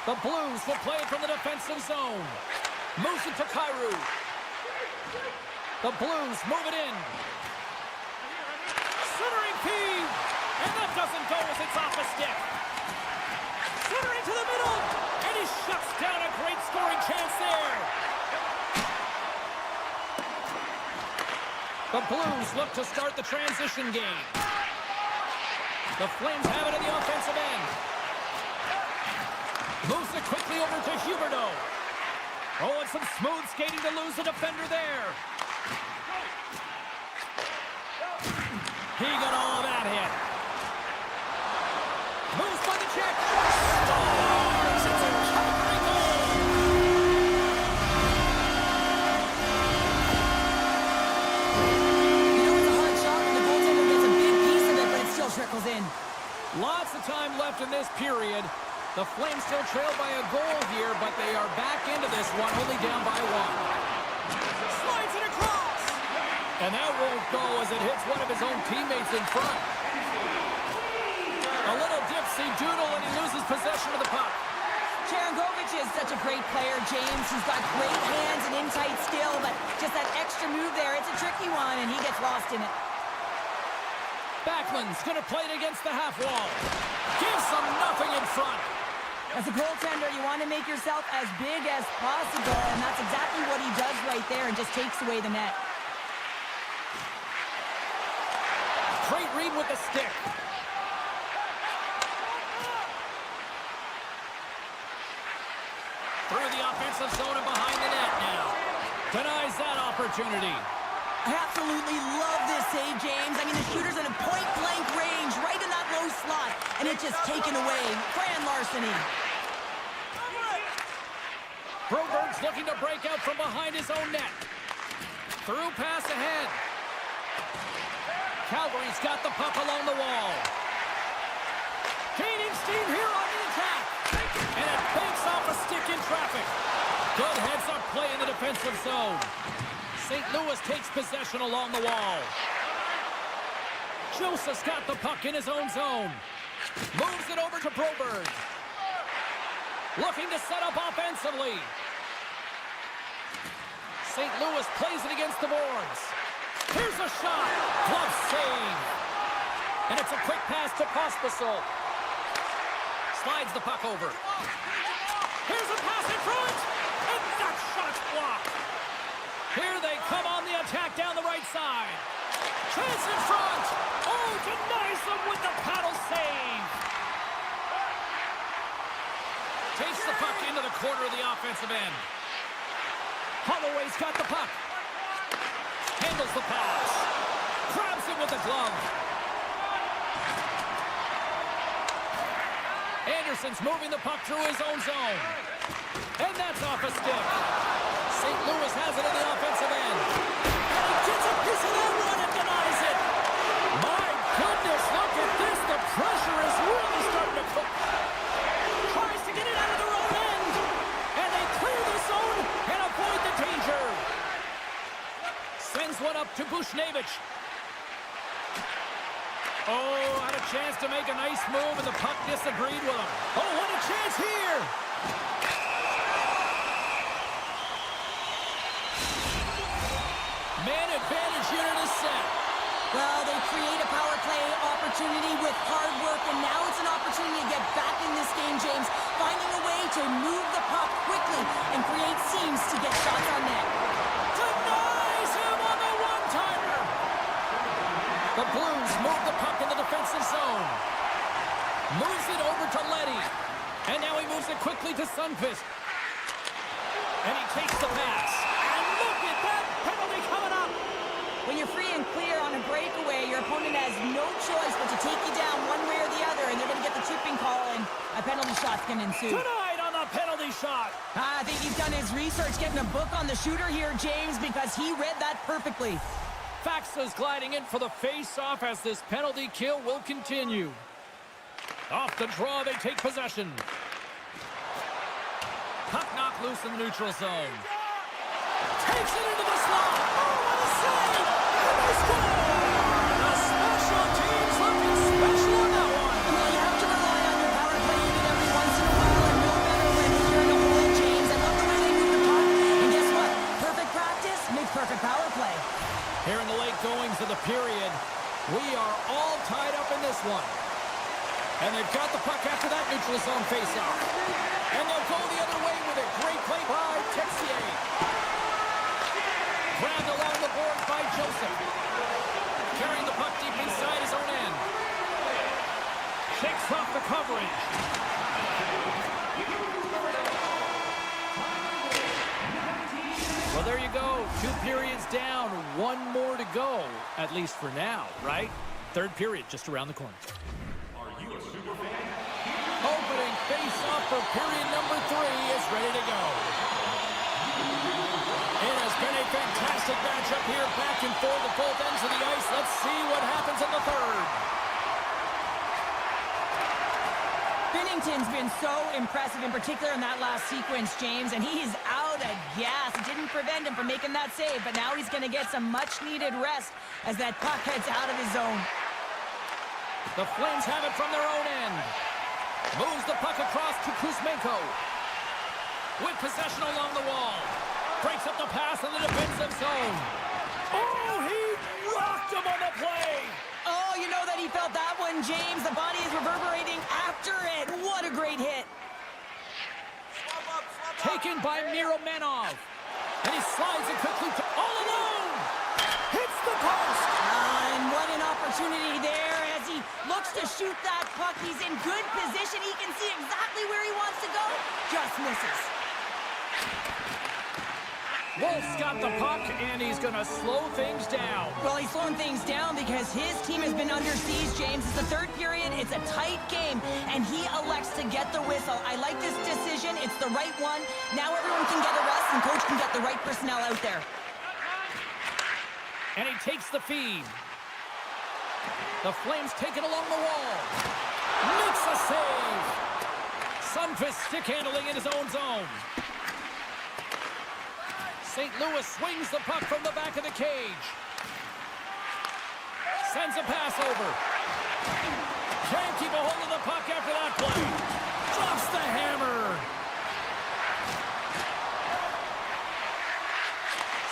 The Blues will play it from the defensive zone. Moves it to Kyrou. The Blues move it in. Centering feed. And that doesn't go as it's off a stick. Centering to the middle. And he shuts down a great scoring chance there. The Blues look to start the transition game. The Flames have it in the offensive end. Moves it quickly over to Huberdeau. Oh, and some smooth skating to lose the defender there. He got all of that hit. Moves by the check. Scores! It's a Calgary goal! You know, it's a hard shot when the goaltender gets a big piece of it, but it still trickles in. Lots of time left in this period. The Flames still trail by a goal here, but they are back into this one, only down by one. Slides it across. And that won't go as it hits one of his own teammates in front. A little dipsy doodle, and he loses possession of the puck. Sharangovich is such a great player, James. He's got great hands and in-tight skill, but just that extra move there, it's a tricky one, and he gets lost in it. Backlund's going to play it against the half wall. Gives them nothing in front. As a goaltender, you want to make yourself as big as possible, and that's exactly what he does right there and just takes away the net. Great read with the stick. Through the offensive zone and behind the net now. Denies that opportunity. I absolutely love this save, James. I mean, the shooter's in a point-blank range, right in that low slot, and it's just taken away. Grand larceny. Broberg's looking to break out from behind his own net. Through pass ahead. Calgary's got the puck along the wall. Gaining steam here on the attack. And it banks off a stick in traffic. Good heads-up play in the defensive zone. St. Louis takes possession along the wall. Joseph's got the puck in his own zone. Moves it over to Broberg. Looking to set up offensively. St. Louis plays it against the boards. Here's a shot. Glove save. And it's a quick pass to Pospisil. Slides the puck over. Here's a pass in front. And that shot's blocked. Here they come on the attack down the right side. Chance in front. Oh, denies them with the paddle save. Takes the puck into the corner of the offensive end. Holloway's got the puck. Handles the pass. Grabs it with the glove. Anderson's moving the puck through his own zone. And that's off a stick. St. Louis has it in the offensive end. And he gets a piece of that one and denies it. My goodness, look at this. The pressure is really starting to cook. Tries to get it out of their own end. And they clear the zone and avoid the danger. Sends one up to Bushnevich. Oh, had a chance to make a nice move, and the puck disagreed with him. Oh, what a chance here! Man advantage unit is set. Well, they create a power play opportunity with hard work, and now it's an opportunity to get back in this game, James, finding a way to move the puck quickly and create seams to get shots on net. Denies him on the one-timer! The Blues move the puck in the defensive zone. Moves it over to Leddy. And now he moves it quickly to Sundqvist. And he takes the pass. And look at that penalty coming up! When you're free and clear on a breakaway, your opponent has no choice but to take you down one way or the other, and they're going to get the chipping call, and a penalty shot's going to ensue. Tonight on the penalty shot. I think he's done his research getting a book on the shooter here, James, because he read that perfectly. Faxa's gliding in for the face-off as this penalty kill will continue. Off the draw, they take possession. Puck knocked loose in the neutral zone. Takes it into the slot. Oh, what a save! And they score! The special teams looking special on that one. Well, you have to rely on your power play unit every once in a while, and no better when you're in a hole, James. I love the way they move the puck. And guess what? Perfect practice makes perfect power play. Here in the late goings of the period, we are all tied up in this one. Joseph. Carrying the puck deep inside his own end. Shakes off the coverage. Well, there you go. 2 periods down. 1 more to go, at least for now, right? Third period just around the corner. Are you a super fan? Opening face-off for period number 3 is ready to go. It has been a fantastic matchup here, back and forth at both ends of the ice. Let's see what happens in the third. Binnington's been so impressive, in particular in that last sequence, James, and he's out of gas. It didn't prevent him from making that save, but now he's going to get some much-needed rest as that puck heads out of his zone. The Flames have it from their own end. Moves the puck across to Kuzmenko. With possession along the wall. Breaks up the pass in the defensive zone. Oh, he rocked him on the play. Oh, you know that he felt that one, James. The body is reverberating after it. What a great hit. Taken by Miromenov. And he slides it quickly to all alone. Hits the post. And what an opportunity there as he looks to shoot that puck. He's in good position. He can see exactly where he wants to go. Just misses. Wolf's got the puck, and he's going to slow things down. Well, he's slowing things down because his team has been under siege, James. It's the third period. It's a tight game, and he elects to get the whistle. I like this decision. It's the right one. Now everyone can get a rest, and coach can get the right personnel out there. And he takes the feed. The Flames take it along the wall. Makes a save. Sundqvist stick handling in his own zone. St. Louis swings the puck from the back of the cage. Sends a pass over. Can't keep a hold of the puck after that play. Drops the hammer.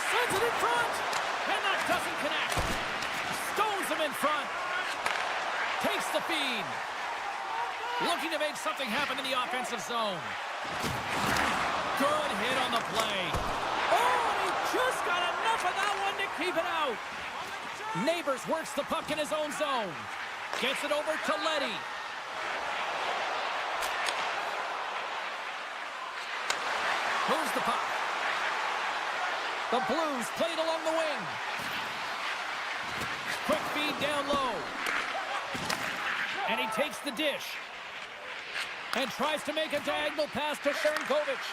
Sends it in front. And that doesn't connect. Stones him in front. Takes the feed. Looking to make something happen in the offensive zone. Good hit on the play. Just got enough of that one to keep it out. Neighbors works the puck in his own zone. Gets it over to Letty. Moves the puck. The Blues played along the wing. Quick feed down low. And he takes the dish. And tries to make a diagonal pass to Sharangovich.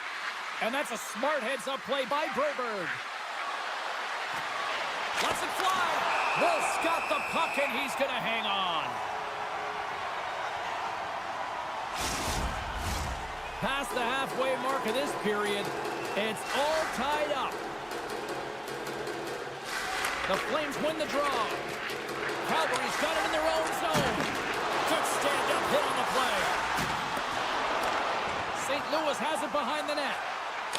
And that's a smart heads-up play by Broberg. Lets it fly. Wolf's got the puck, and he's going to hang on. Past the halfway mark of this period, it's all tied up. The Flames win the draw. Calgary's got it in their own zone. Good stand-up hit on the play. St. Louis has it behind the net.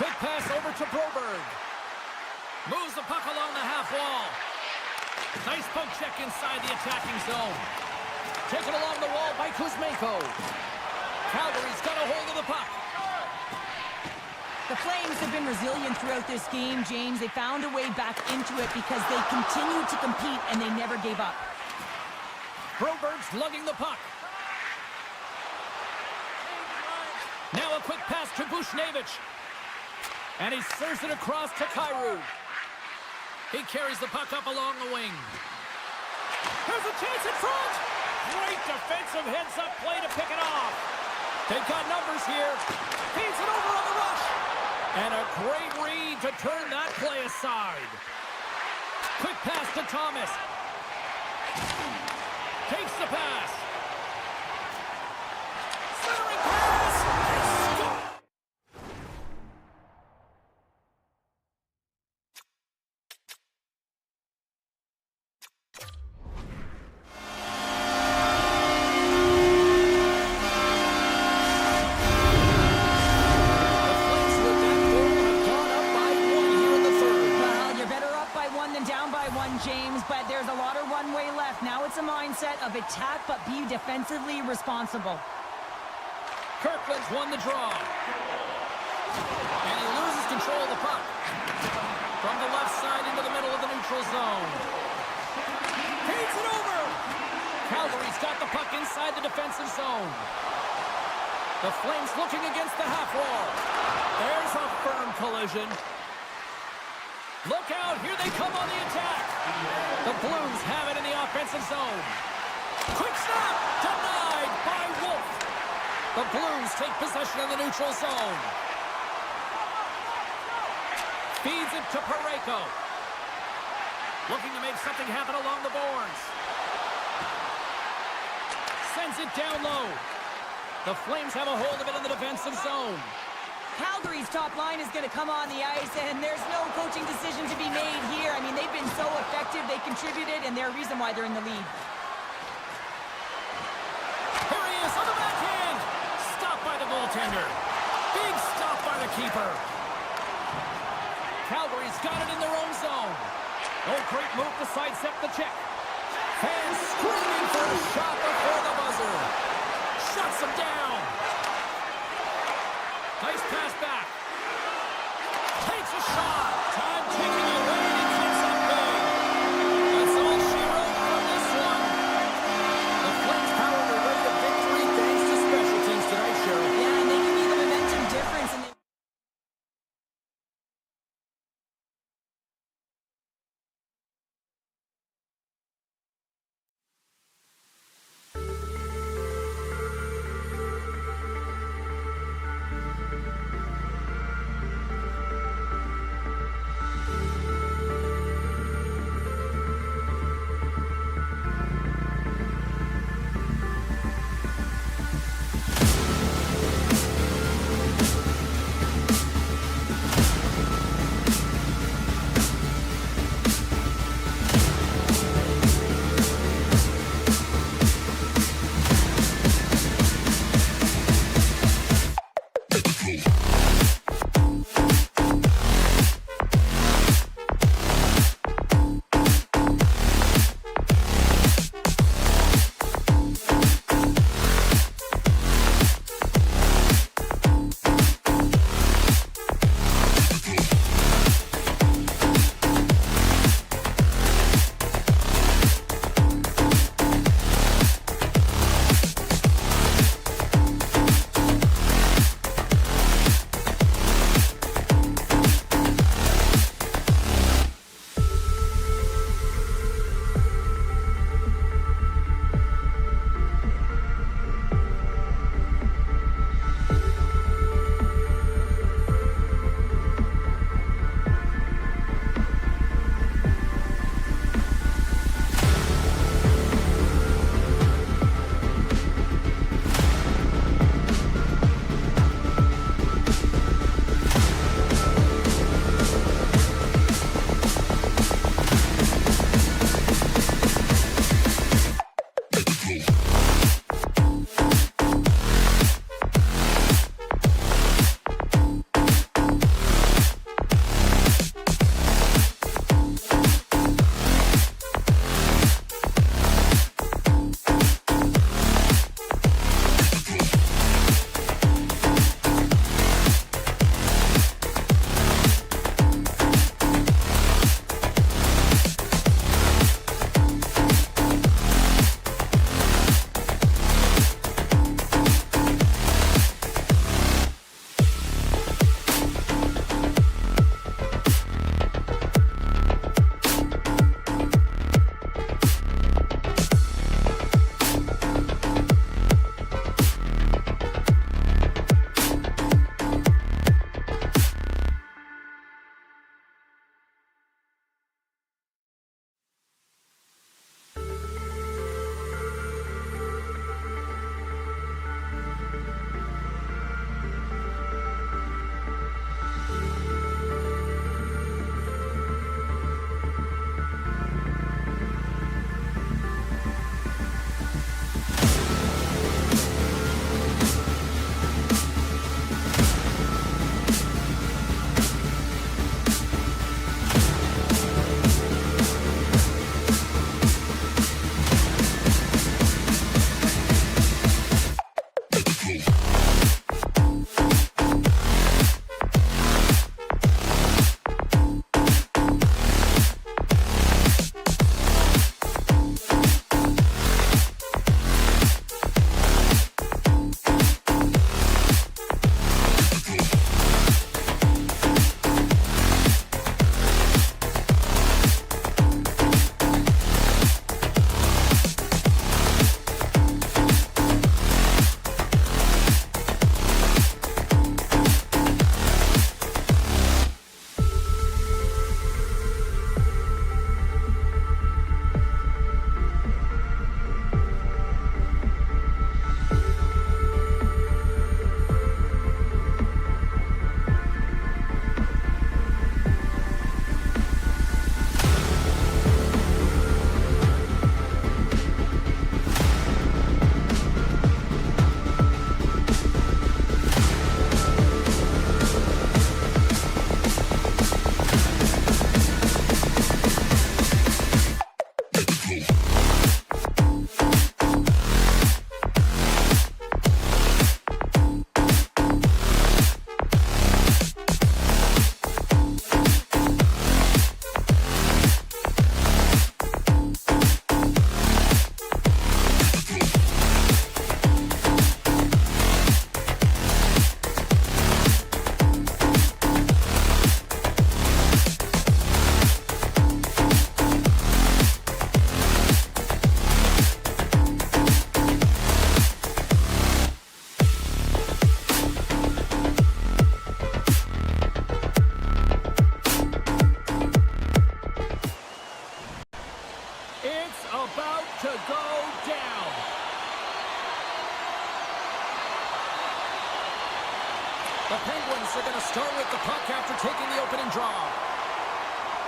Quick pass over to Broberg. Moves the puck along the half wall. Nice poke check inside the attacking zone. Taken along the wall by Kuzmenko. Calgary's got a hold of the puck. The Flames have been resilient throughout this game, James. They found a way back into it because they continued to compete and they never gave up. Broberg's lugging the puck. Now a quick pass to Bushnevich. And he serves it across to Kyrou. He carries the puck up along the wing. There's a chance in front! Great defensive heads-up play to pick it off. They've got numbers here. Feeds it over on the rush. And a great read to turn that play aside. Quick pass to Thomas. Takes the pass. Centering pass. Score! James, but there's a lot of runway left. Now it's a mindset of attack, but be defensively responsible. Kirkland's won the draw. And he loses control of the puck. From the left side into the middle of the neutral zone. Feeds it over. Calgary's got the puck inside the defensive zone. The Flames looking against the half wall. There's a firm collision. Look out, here they come on the attack. The Blues have it in the offensive zone. Quick snap, denied by Wolf. The Blues take possession of the neutral zone. Feeds it to Parayko. Looking to make something happen along the boards. Sends it down low. The Flames have a hold of it in the defensive zone. Calgary's top line is going to come on the ice, and there's no coaching decision to be made here. I mean, they've been so effective, they contributed, and they're a reason why they're in the lead. Here he is on the backhand. Stopped by the goaltender. Big stop by the keeper. Calgary's got it in their own zone. Oh, great move to sidestep the check. Fans screaming for a shot before the buzzer. Shuts him down. Nice pass back. Takes a shot. Time ticking away, and he comes up big. That's all she wrote from this one. The Flames power their way to victory thanks to special teams tonight, Cheryl. Yeah, and they can be the momentum difference. And draw.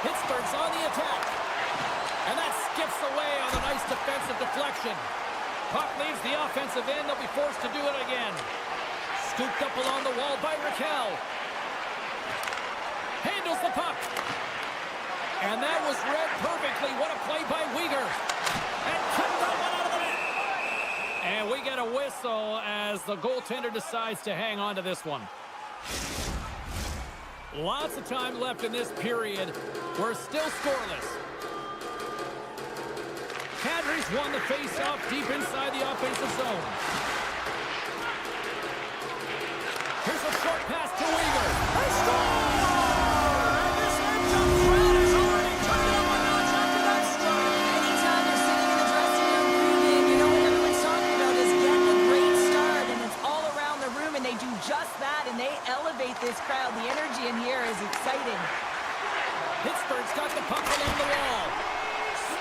Pittsburgh's on the attack. And that skips away on a nice defensive deflection. Puck leaves the offensive end. They'll be forced to do it again. Scooped up along the wall by Raquel. Handles the puck. And that was read perfectly. What a play by Uyghur. And kicked that one out of the net. And we get a whistle as the goaltender decides to hang on to this one. Lots of time left in this period. We're still scoreless. Calgary's won the face-off deep inside the offensive zone. Here's a short pass to Uyghur. They score! And this end-up crowd has already turned it up a notch after that strike. Anytime you're sitting in the dressing room pregame, you know what everyone's talking about is getting a great start, and it's all around the room, and they do just that, and they elevate this crowd. The energy in here is exciting. Pittsburgh's got the puck along the wall.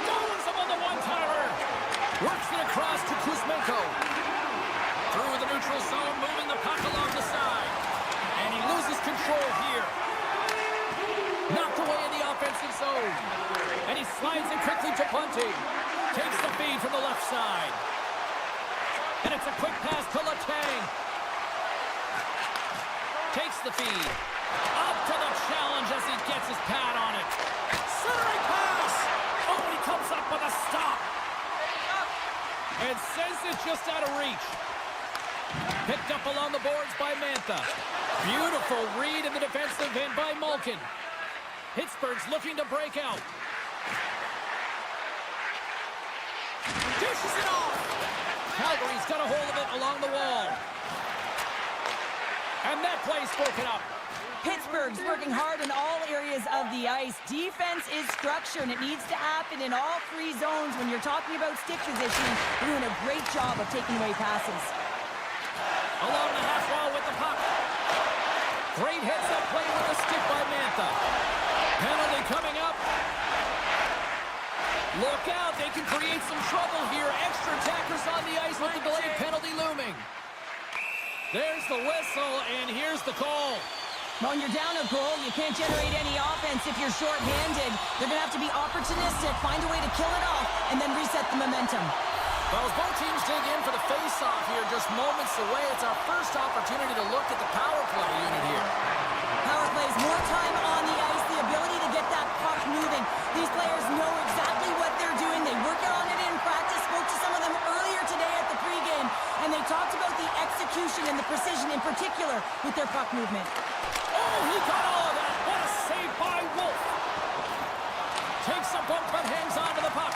Stones him on the one-timer. Works it across to Kuzmenko. Through the neutral zone, moving the puck along the side. And he loses control here. Knocked away in the offensive zone. And he slides it quickly to Bunting. Takes the feed from the left side. And it's a quick pass to Letang. Takes the feed. Up to the challenge as he gets his pad on it. Centering pass! Oh, he comes up with a stop. And sends it just out of reach. Picked up along the boards by Mantha. Beautiful read in the defensive end by Malkin. Pittsburgh's looking to break out. Dishes it off. Calgary's got a hold of it along the wall. And that play's broken up. Pittsburgh's working hard in all areas of the ice. Defense is structure, and it needs to happen in all three zones. When you're talking about stick position, they're doing a great job of taking away passes. Along the half wall with the puck. Great heads-up play with the stick by Mantha. Penalty coming up. Look out, they can create some trouble here. Extra attackers on the ice with the delayed penalty looming. There's the whistle, and here's the call. When you're down a goal, you can't generate any offense if you're short-handed. They're going to have to be opportunistic, find a way to kill it off, and then reset the momentum. Well, as both teams dig in for the face-off here, just moments away, it's our first opportunity to look at the power play unit here. Power plays more time on the ice, the ability to get that puck moving. These players know exactly what they're doing. They work on it in practice. Spoke to some of them earlier today at the pregame, and they talked about the execution and the precision in particular with their puck movement. Oh, he got all of that. What a save by Wolf. Takes a bump but hangs on to the puck.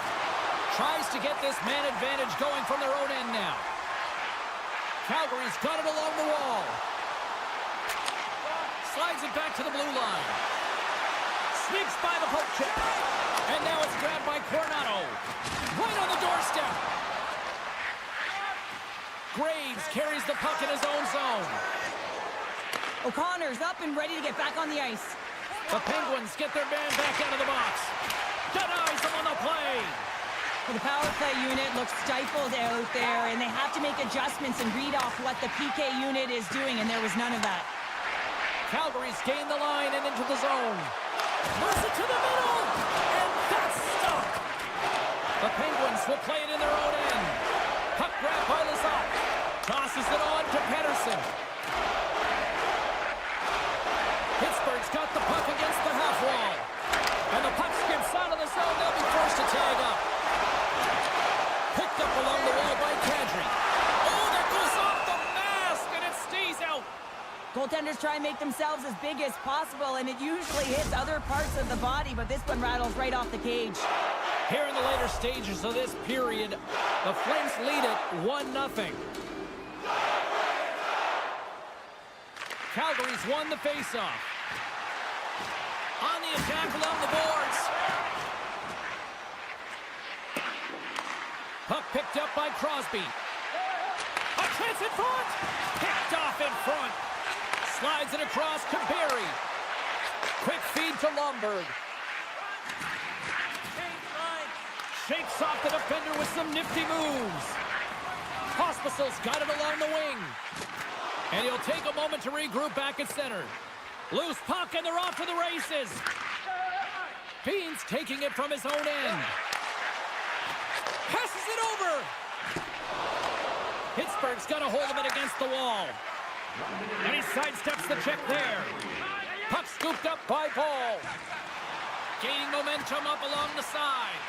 Tries to get this man advantage going from their own end now. Calgary's got it along the wall. Slides it back to the blue line. Sneaks by the poke check. And now it's grabbed by Coronado. Right on the doorstep. Graves carries the puck in his own zone. O'Connor's up and ready to get back on the ice. The Penguins get their man back out of the box. Denies him on the play. Well, the power play unit looks stifled out there, and they have to make adjustments and read off what the PK unit is doing, and there was none of that. Calgary's gained the line and into the zone. Moves it to the middle, and that's stopped. The Penguins will play it in their own end. Puck grab by Lazat. Tosses it on to Pedersen. Pittsburgh's got the puck against the half wall. And the puck skips out of the zone. They'll be forced to tag up. Picked up along the wall by Kadri. Oh, that goes off the mask, and it stays out. Goaltenders try and make themselves as big as possible, and it usually hits other parts of the body, but this one rattles right off the cage. Here in the later stages of this period, the Flames lead it 1-0. Calgary's won the faceoff. On the attack along the boards. Puck picked up by Crosby. A chance in front. Picked off in front. Slides it across to Berry. Quick feed to Lomberg. Shakes off the defender with some nifty moves. Hospital's got it along the wing. And he'll take a moment to regroup back at center. Loose puck, and they're off to the races. Beans taking it from his own end. Passes it over. Pittsburgh's got a hold of it against the wall. And he sidesteps the check there. Puck scooped up by Paul. Gaining momentum up along the side.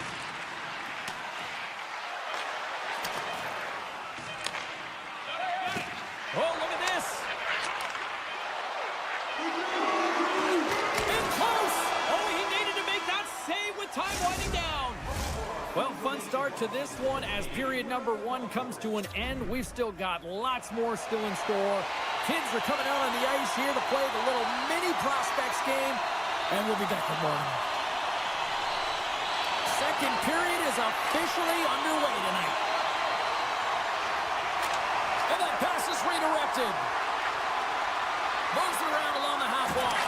Oh, look at this. In close. Oh, he needed to make that save with time winding down. Well, fun start to this one as period number 1 comes to an end. We've still got lots more still in store. Kids are coming out on the ice here to play the little mini prospects game, and we'll be back with more. Second period is officially underway tonight. And that pass is redirected. Moves it around along the half wall.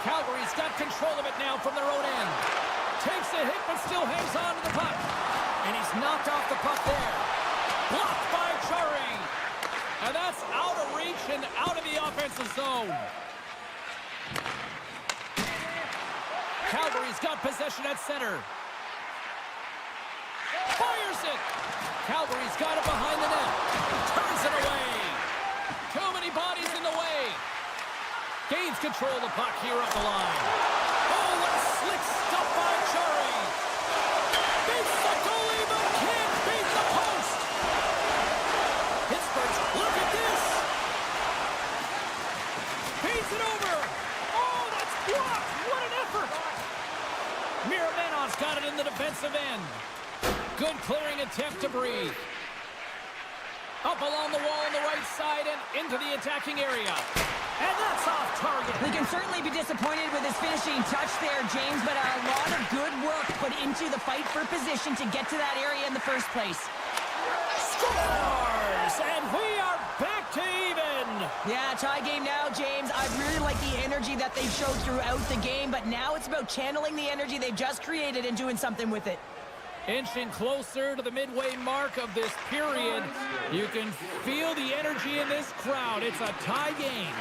Calgary's got control of it now from their own end. Takes a hit, but still hangs on to the puck. And he's knocked off the puck there. Blocked by Chari. And that's out of reach and out of the offensive zone. Calgary's got possession at center. Fires it. Calgary's got it behind the net. Turns it away. Too many bodies in the way. Gains control of the puck here up the line. Oh, what a slick stuff by Chari. Beats the goalie, but can't beat the post. Pittsburgh's, look at this. Beats it over. Oh, that's blocked. What an effort. Miramenov's got it in the defensive end. Good clearing attempt to breathe. Up along the wall on the right side and into the attacking area. And that's off target. We can certainly be disappointed with his finishing touch there, James, but a lot of good work put into the fight for position to get to that area in the first place. Scores! And we are back to even. Yeah, tie game now, James. I really like the energy that they showed throughout the game, but now it's about channeling the energy they've just created and doing something with it. Inching closer to the midway mark of this period. You can feel the energy in this crowd. It's a tie game.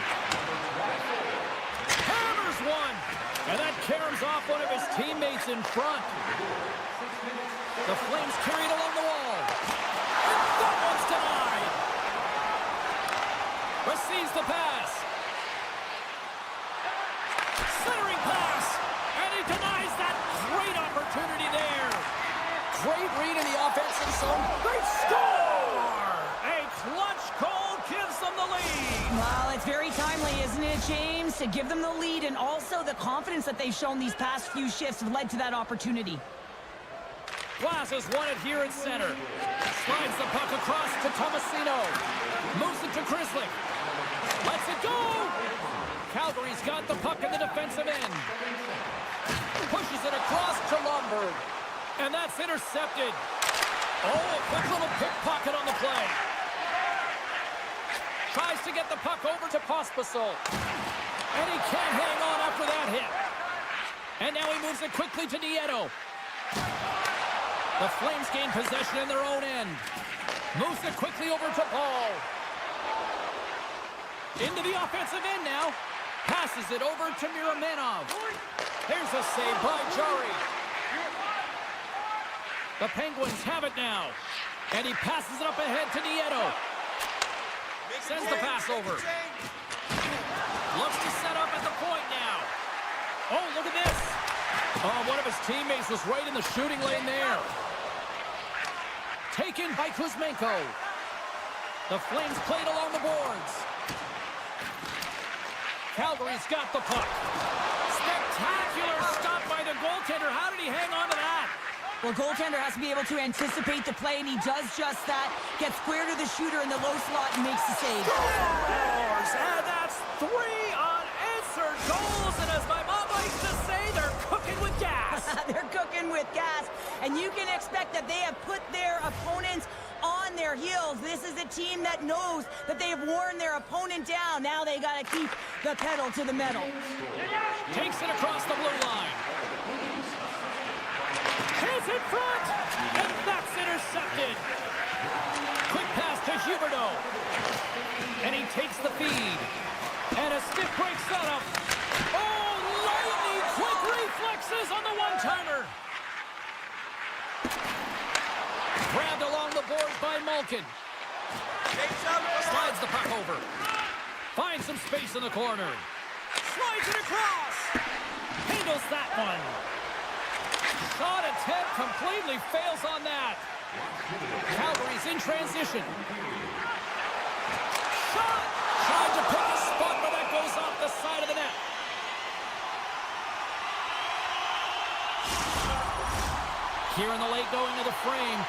Hammers one. And that caroms off one of his teammates in front. The Flames carried along the wall. And that one's denied. Receives the pass. Centering pass. And he denies that great opportunity there. Great read in the offensive zone. They score! A clutch goal gives them the lead. Well, it's very timely, isn't it, James? To give them the lead, and also the confidence that they've shown these past few shifts have led to that opportunity. Glass has won it here in center. Slides the puck across to Tomasino. Moves it to Grizzly. Lets it go! Calgary's got the puck in the defensive end. Pushes it across to Lomberg. And that's intercepted. Oh, a quick little pickpocket on the play. Tries to get the puck over to Pospisil. And he can't hang on after that hit. And now he moves it quickly to Nieto. The Flames gain possession in their own end. Moves it quickly over to Paul. Into the offensive end now. Passes it over to Miramenov. Here's a save by Chari. The Penguins have it now. And he passes it up ahead to Nieto. Sends the pass over. Looks to set up at the point now. Oh, look at this. Oh, one of his teammates was right in the shooting lane there. Taken by Kuzmenko. The Flames played along the boards. Calgary's got the puck. Spectacular stop by the goaltender. How did he hang on to that? Well, goaltender has to be able to anticipate the play, and he does just that. Gets square to the shooter in the low slot and makes the save. Scores! And that's 3 unanswered goals. And as my mom likes to say, they're cooking with gas. They're cooking with gas. And you can expect that they have put their opponents on their heels. This is a team that knows that they have worn their opponent down. Now they got to keep the pedal to the metal. Takes it across the blue line. Hits in front, and that's intercepted. Quick pass to Huberdeau. And he takes the feed. And a stiff break setup. Oh, lightning quick reflexes on the one-timer. Grabbed along the boards by Malkin. Slides the puck over. Finds some space in the corner. Slides it across. Handles that one. Shot attempt completely fails on that. Calgary's in transition. Shot! Tried to pick a spot, but that goes off the side of the net. Here in the late going of the frame,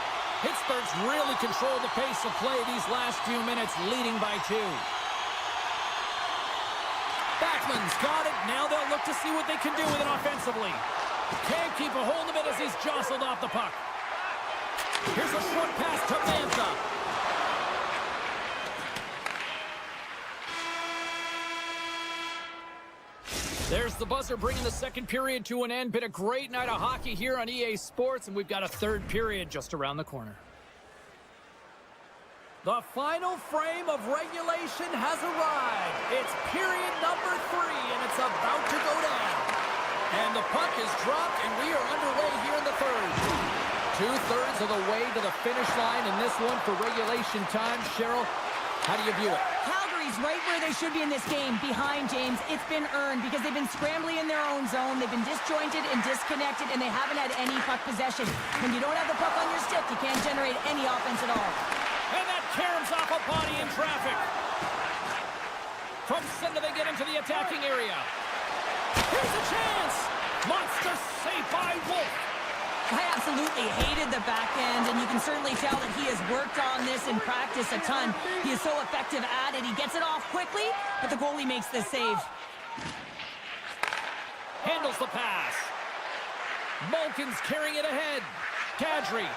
Pittsburgh's really controlled the pace of play these last few minutes, leading by 2. Backlund's got it. Now they'll look to see what they can do with it offensively. Can't keep a hold of it as he's jostled off the puck. Here's a short pass to Mantha. There's the buzzer bringing the second period to an end. Been a great night of hockey here on EA Sports, and we've got a third period just around the corner. The final frame of regulation has arrived. It's period number 3, and it's about to go down. And the puck is dropped, and we are underway here in the third. 2/3 of the way to the finish line in this one for regulation time. Cheryl, how do you view it? Calgary's right where they should be in this game, behind James. It's been earned because they've been scrambling in their own zone. They've been disjointed and disconnected, and they haven't had any puck possession. When you don't have the puck on your stick, you can't generate any offense at all. And that caroms off a body in traffic. From center, they get into the attacking area. Here's a chance. Monster save by Wolf. I absolutely hated the back end, and you can certainly tell that he has worked on this in practice a ton. He is so effective at it. He gets it off quickly, but the goalie makes the save. Handles the pass. Malkin's carrying it ahead. Kadri.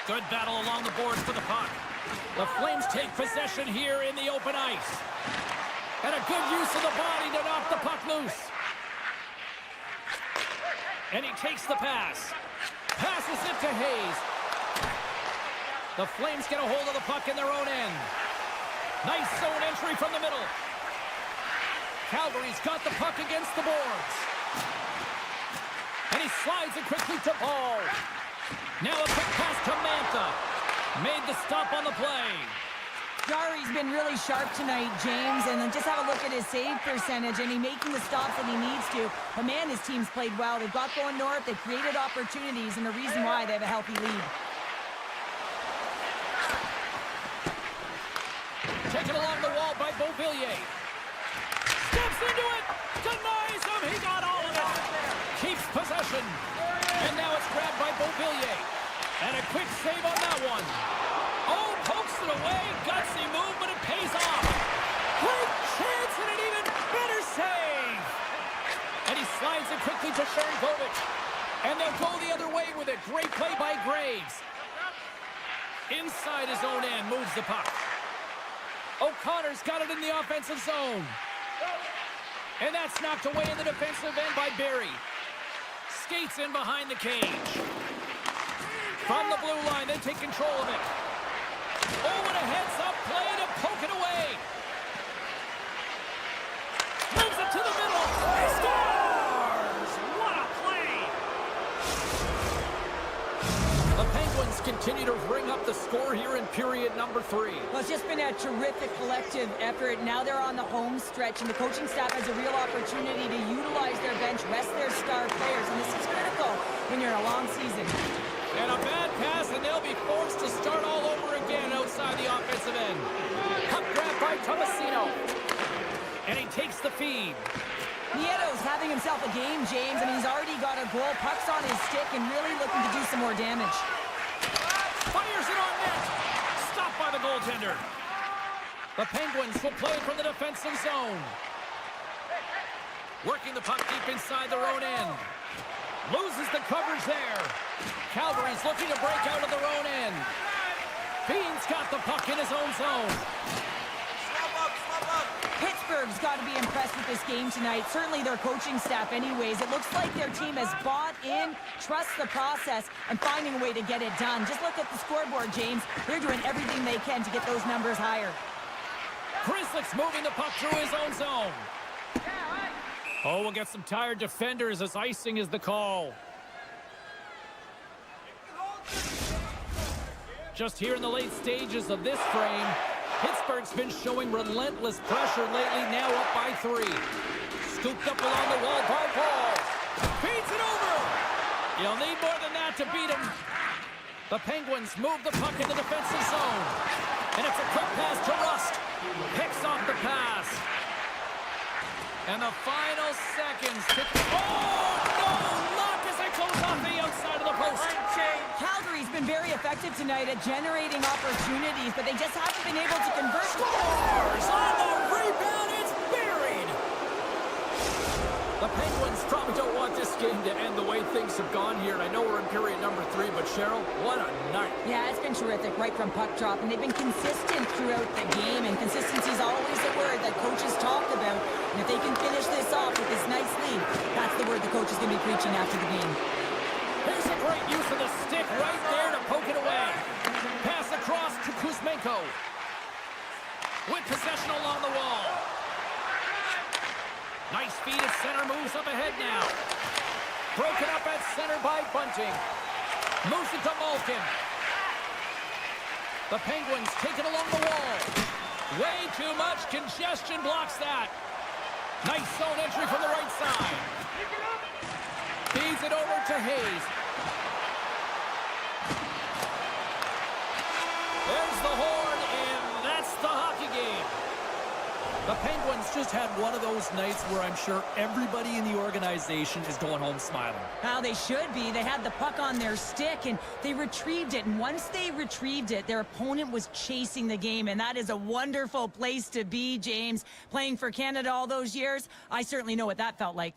Good battle along the boards for the puck. The Flames take possession here in the open ice. And a good use of the body to knock the puck loose. And he takes the pass. Passes it to Hayes. The Flames get a hold of the puck in their own end. Nice zone entry from the middle. Calgary's got the puck against the boards. And he slides it quickly to Paul. Now a quick pass to Mantha. Made the stop on the play. Jari's been really sharp tonight, James, and then just have a look at his save percentage, and he's making the stops that he needs to. But man, his team's played well. They've got going north, they've created opportunities, and the reason why they have a healthy lead. Taken along the wall by Beauvillier. Steps into it, denies him, he got all of it. Keeps possession, and now it's grabbed by Beauvillier. And a quick save on that one. Oh, pokes it away. Gutsy move, but it pays off. Great chance and an even better save. And he slides it quickly to Sharangovich. And they'll go the other way with it. Great play by Graves. Inside his own end, moves the puck. O'Connor's got it in the offensive zone. And that's knocked away in the defensive end by Barry. Skates in behind the cage. From the blue line, they take control of it. Oh, and a heads-up play to poke it away. Moves it to the middle. He scores! What a play! The Penguins continue to ring up the score here in period number 3. Well, it's just been a terrific collective effort. Now they're on the home stretch, and the coaching staff has a real opportunity to utilize their bench, rest their star players, and this is critical when you're in a long season. And a bad pass, and they'll be forced to start all over again outside the offensive end. Puck grab by Tomasino. And he takes the feed. Nieto's having himself a game, James. I mean, he's already got a goal. Puck's on his stick and really looking to do some more damage. Fires it on net. Stopped by the goaltender. The Penguins will play from the defensive zone. Working the puck deep inside their own end. Loses the coverage there. Calgary's looking to break out of their own end. Bean's got the puck in his own zone. Pittsburgh Pittsburgh's got to be impressed with this game tonight. Certainly their coaching staff anyways. It looks like their team has bought in, trusts the process, and finding a way to get it done. Just look at the scoreboard, James. They're doing everything they can to get those numbers higher. Chrislick's moving the puck through his own zone. Oh, we'll get some tired defenders as icing is the call. Just here in the late stages of this frame, Pittsburgh's been showing relentless pressure lately, now up by 3. Scooped up along the wall by Paul. Feeds it over! You'll need more than that to beat him. The Penguins move the puck in the defensive zone. And it's a quick pass to Rust. Picks off the pass. And the final seconds. Oh, no! Luck as it goes off the outside of the post. Calgary's been very effective tonight at generating opportunities, but they just haven't been able to convert. Scores on the rebound. It's buried. The Penguins probably don't want this game to end the way things have gone here. And I know we're in period number 3, but Cheryl, what a night. Yeah, it's been terrific right from puck drop, and they've been consistent throughout the game, and consistency is always the word that coaches talk about. And if they can finish this off with this nice lead, that's the word the coach is going to be preaching after the game. Here's a great use of the stick right there to poke it away. Pass across to Kuzmenko. With possession along the wall. Nice feed at center, moves up ahead now. Broken up at center by Bunting. Moves it to Malkin. The Penguins take it along the wall. Way too much congestion blocks that. Nice zone entry from the right side. Feeds it over to Hayes. There's the horn, and that's the hockey game. The Penguins just had one of those nights where I'm sure everybody in the organization is going home smiling. How they should be. They had the puck on their stick, and they retrieved it. And once they retrieved it, their opponent was chasing the game. And that is a wonderful place to be, James. Playing for Canada all those years, I certainly know what that felt like.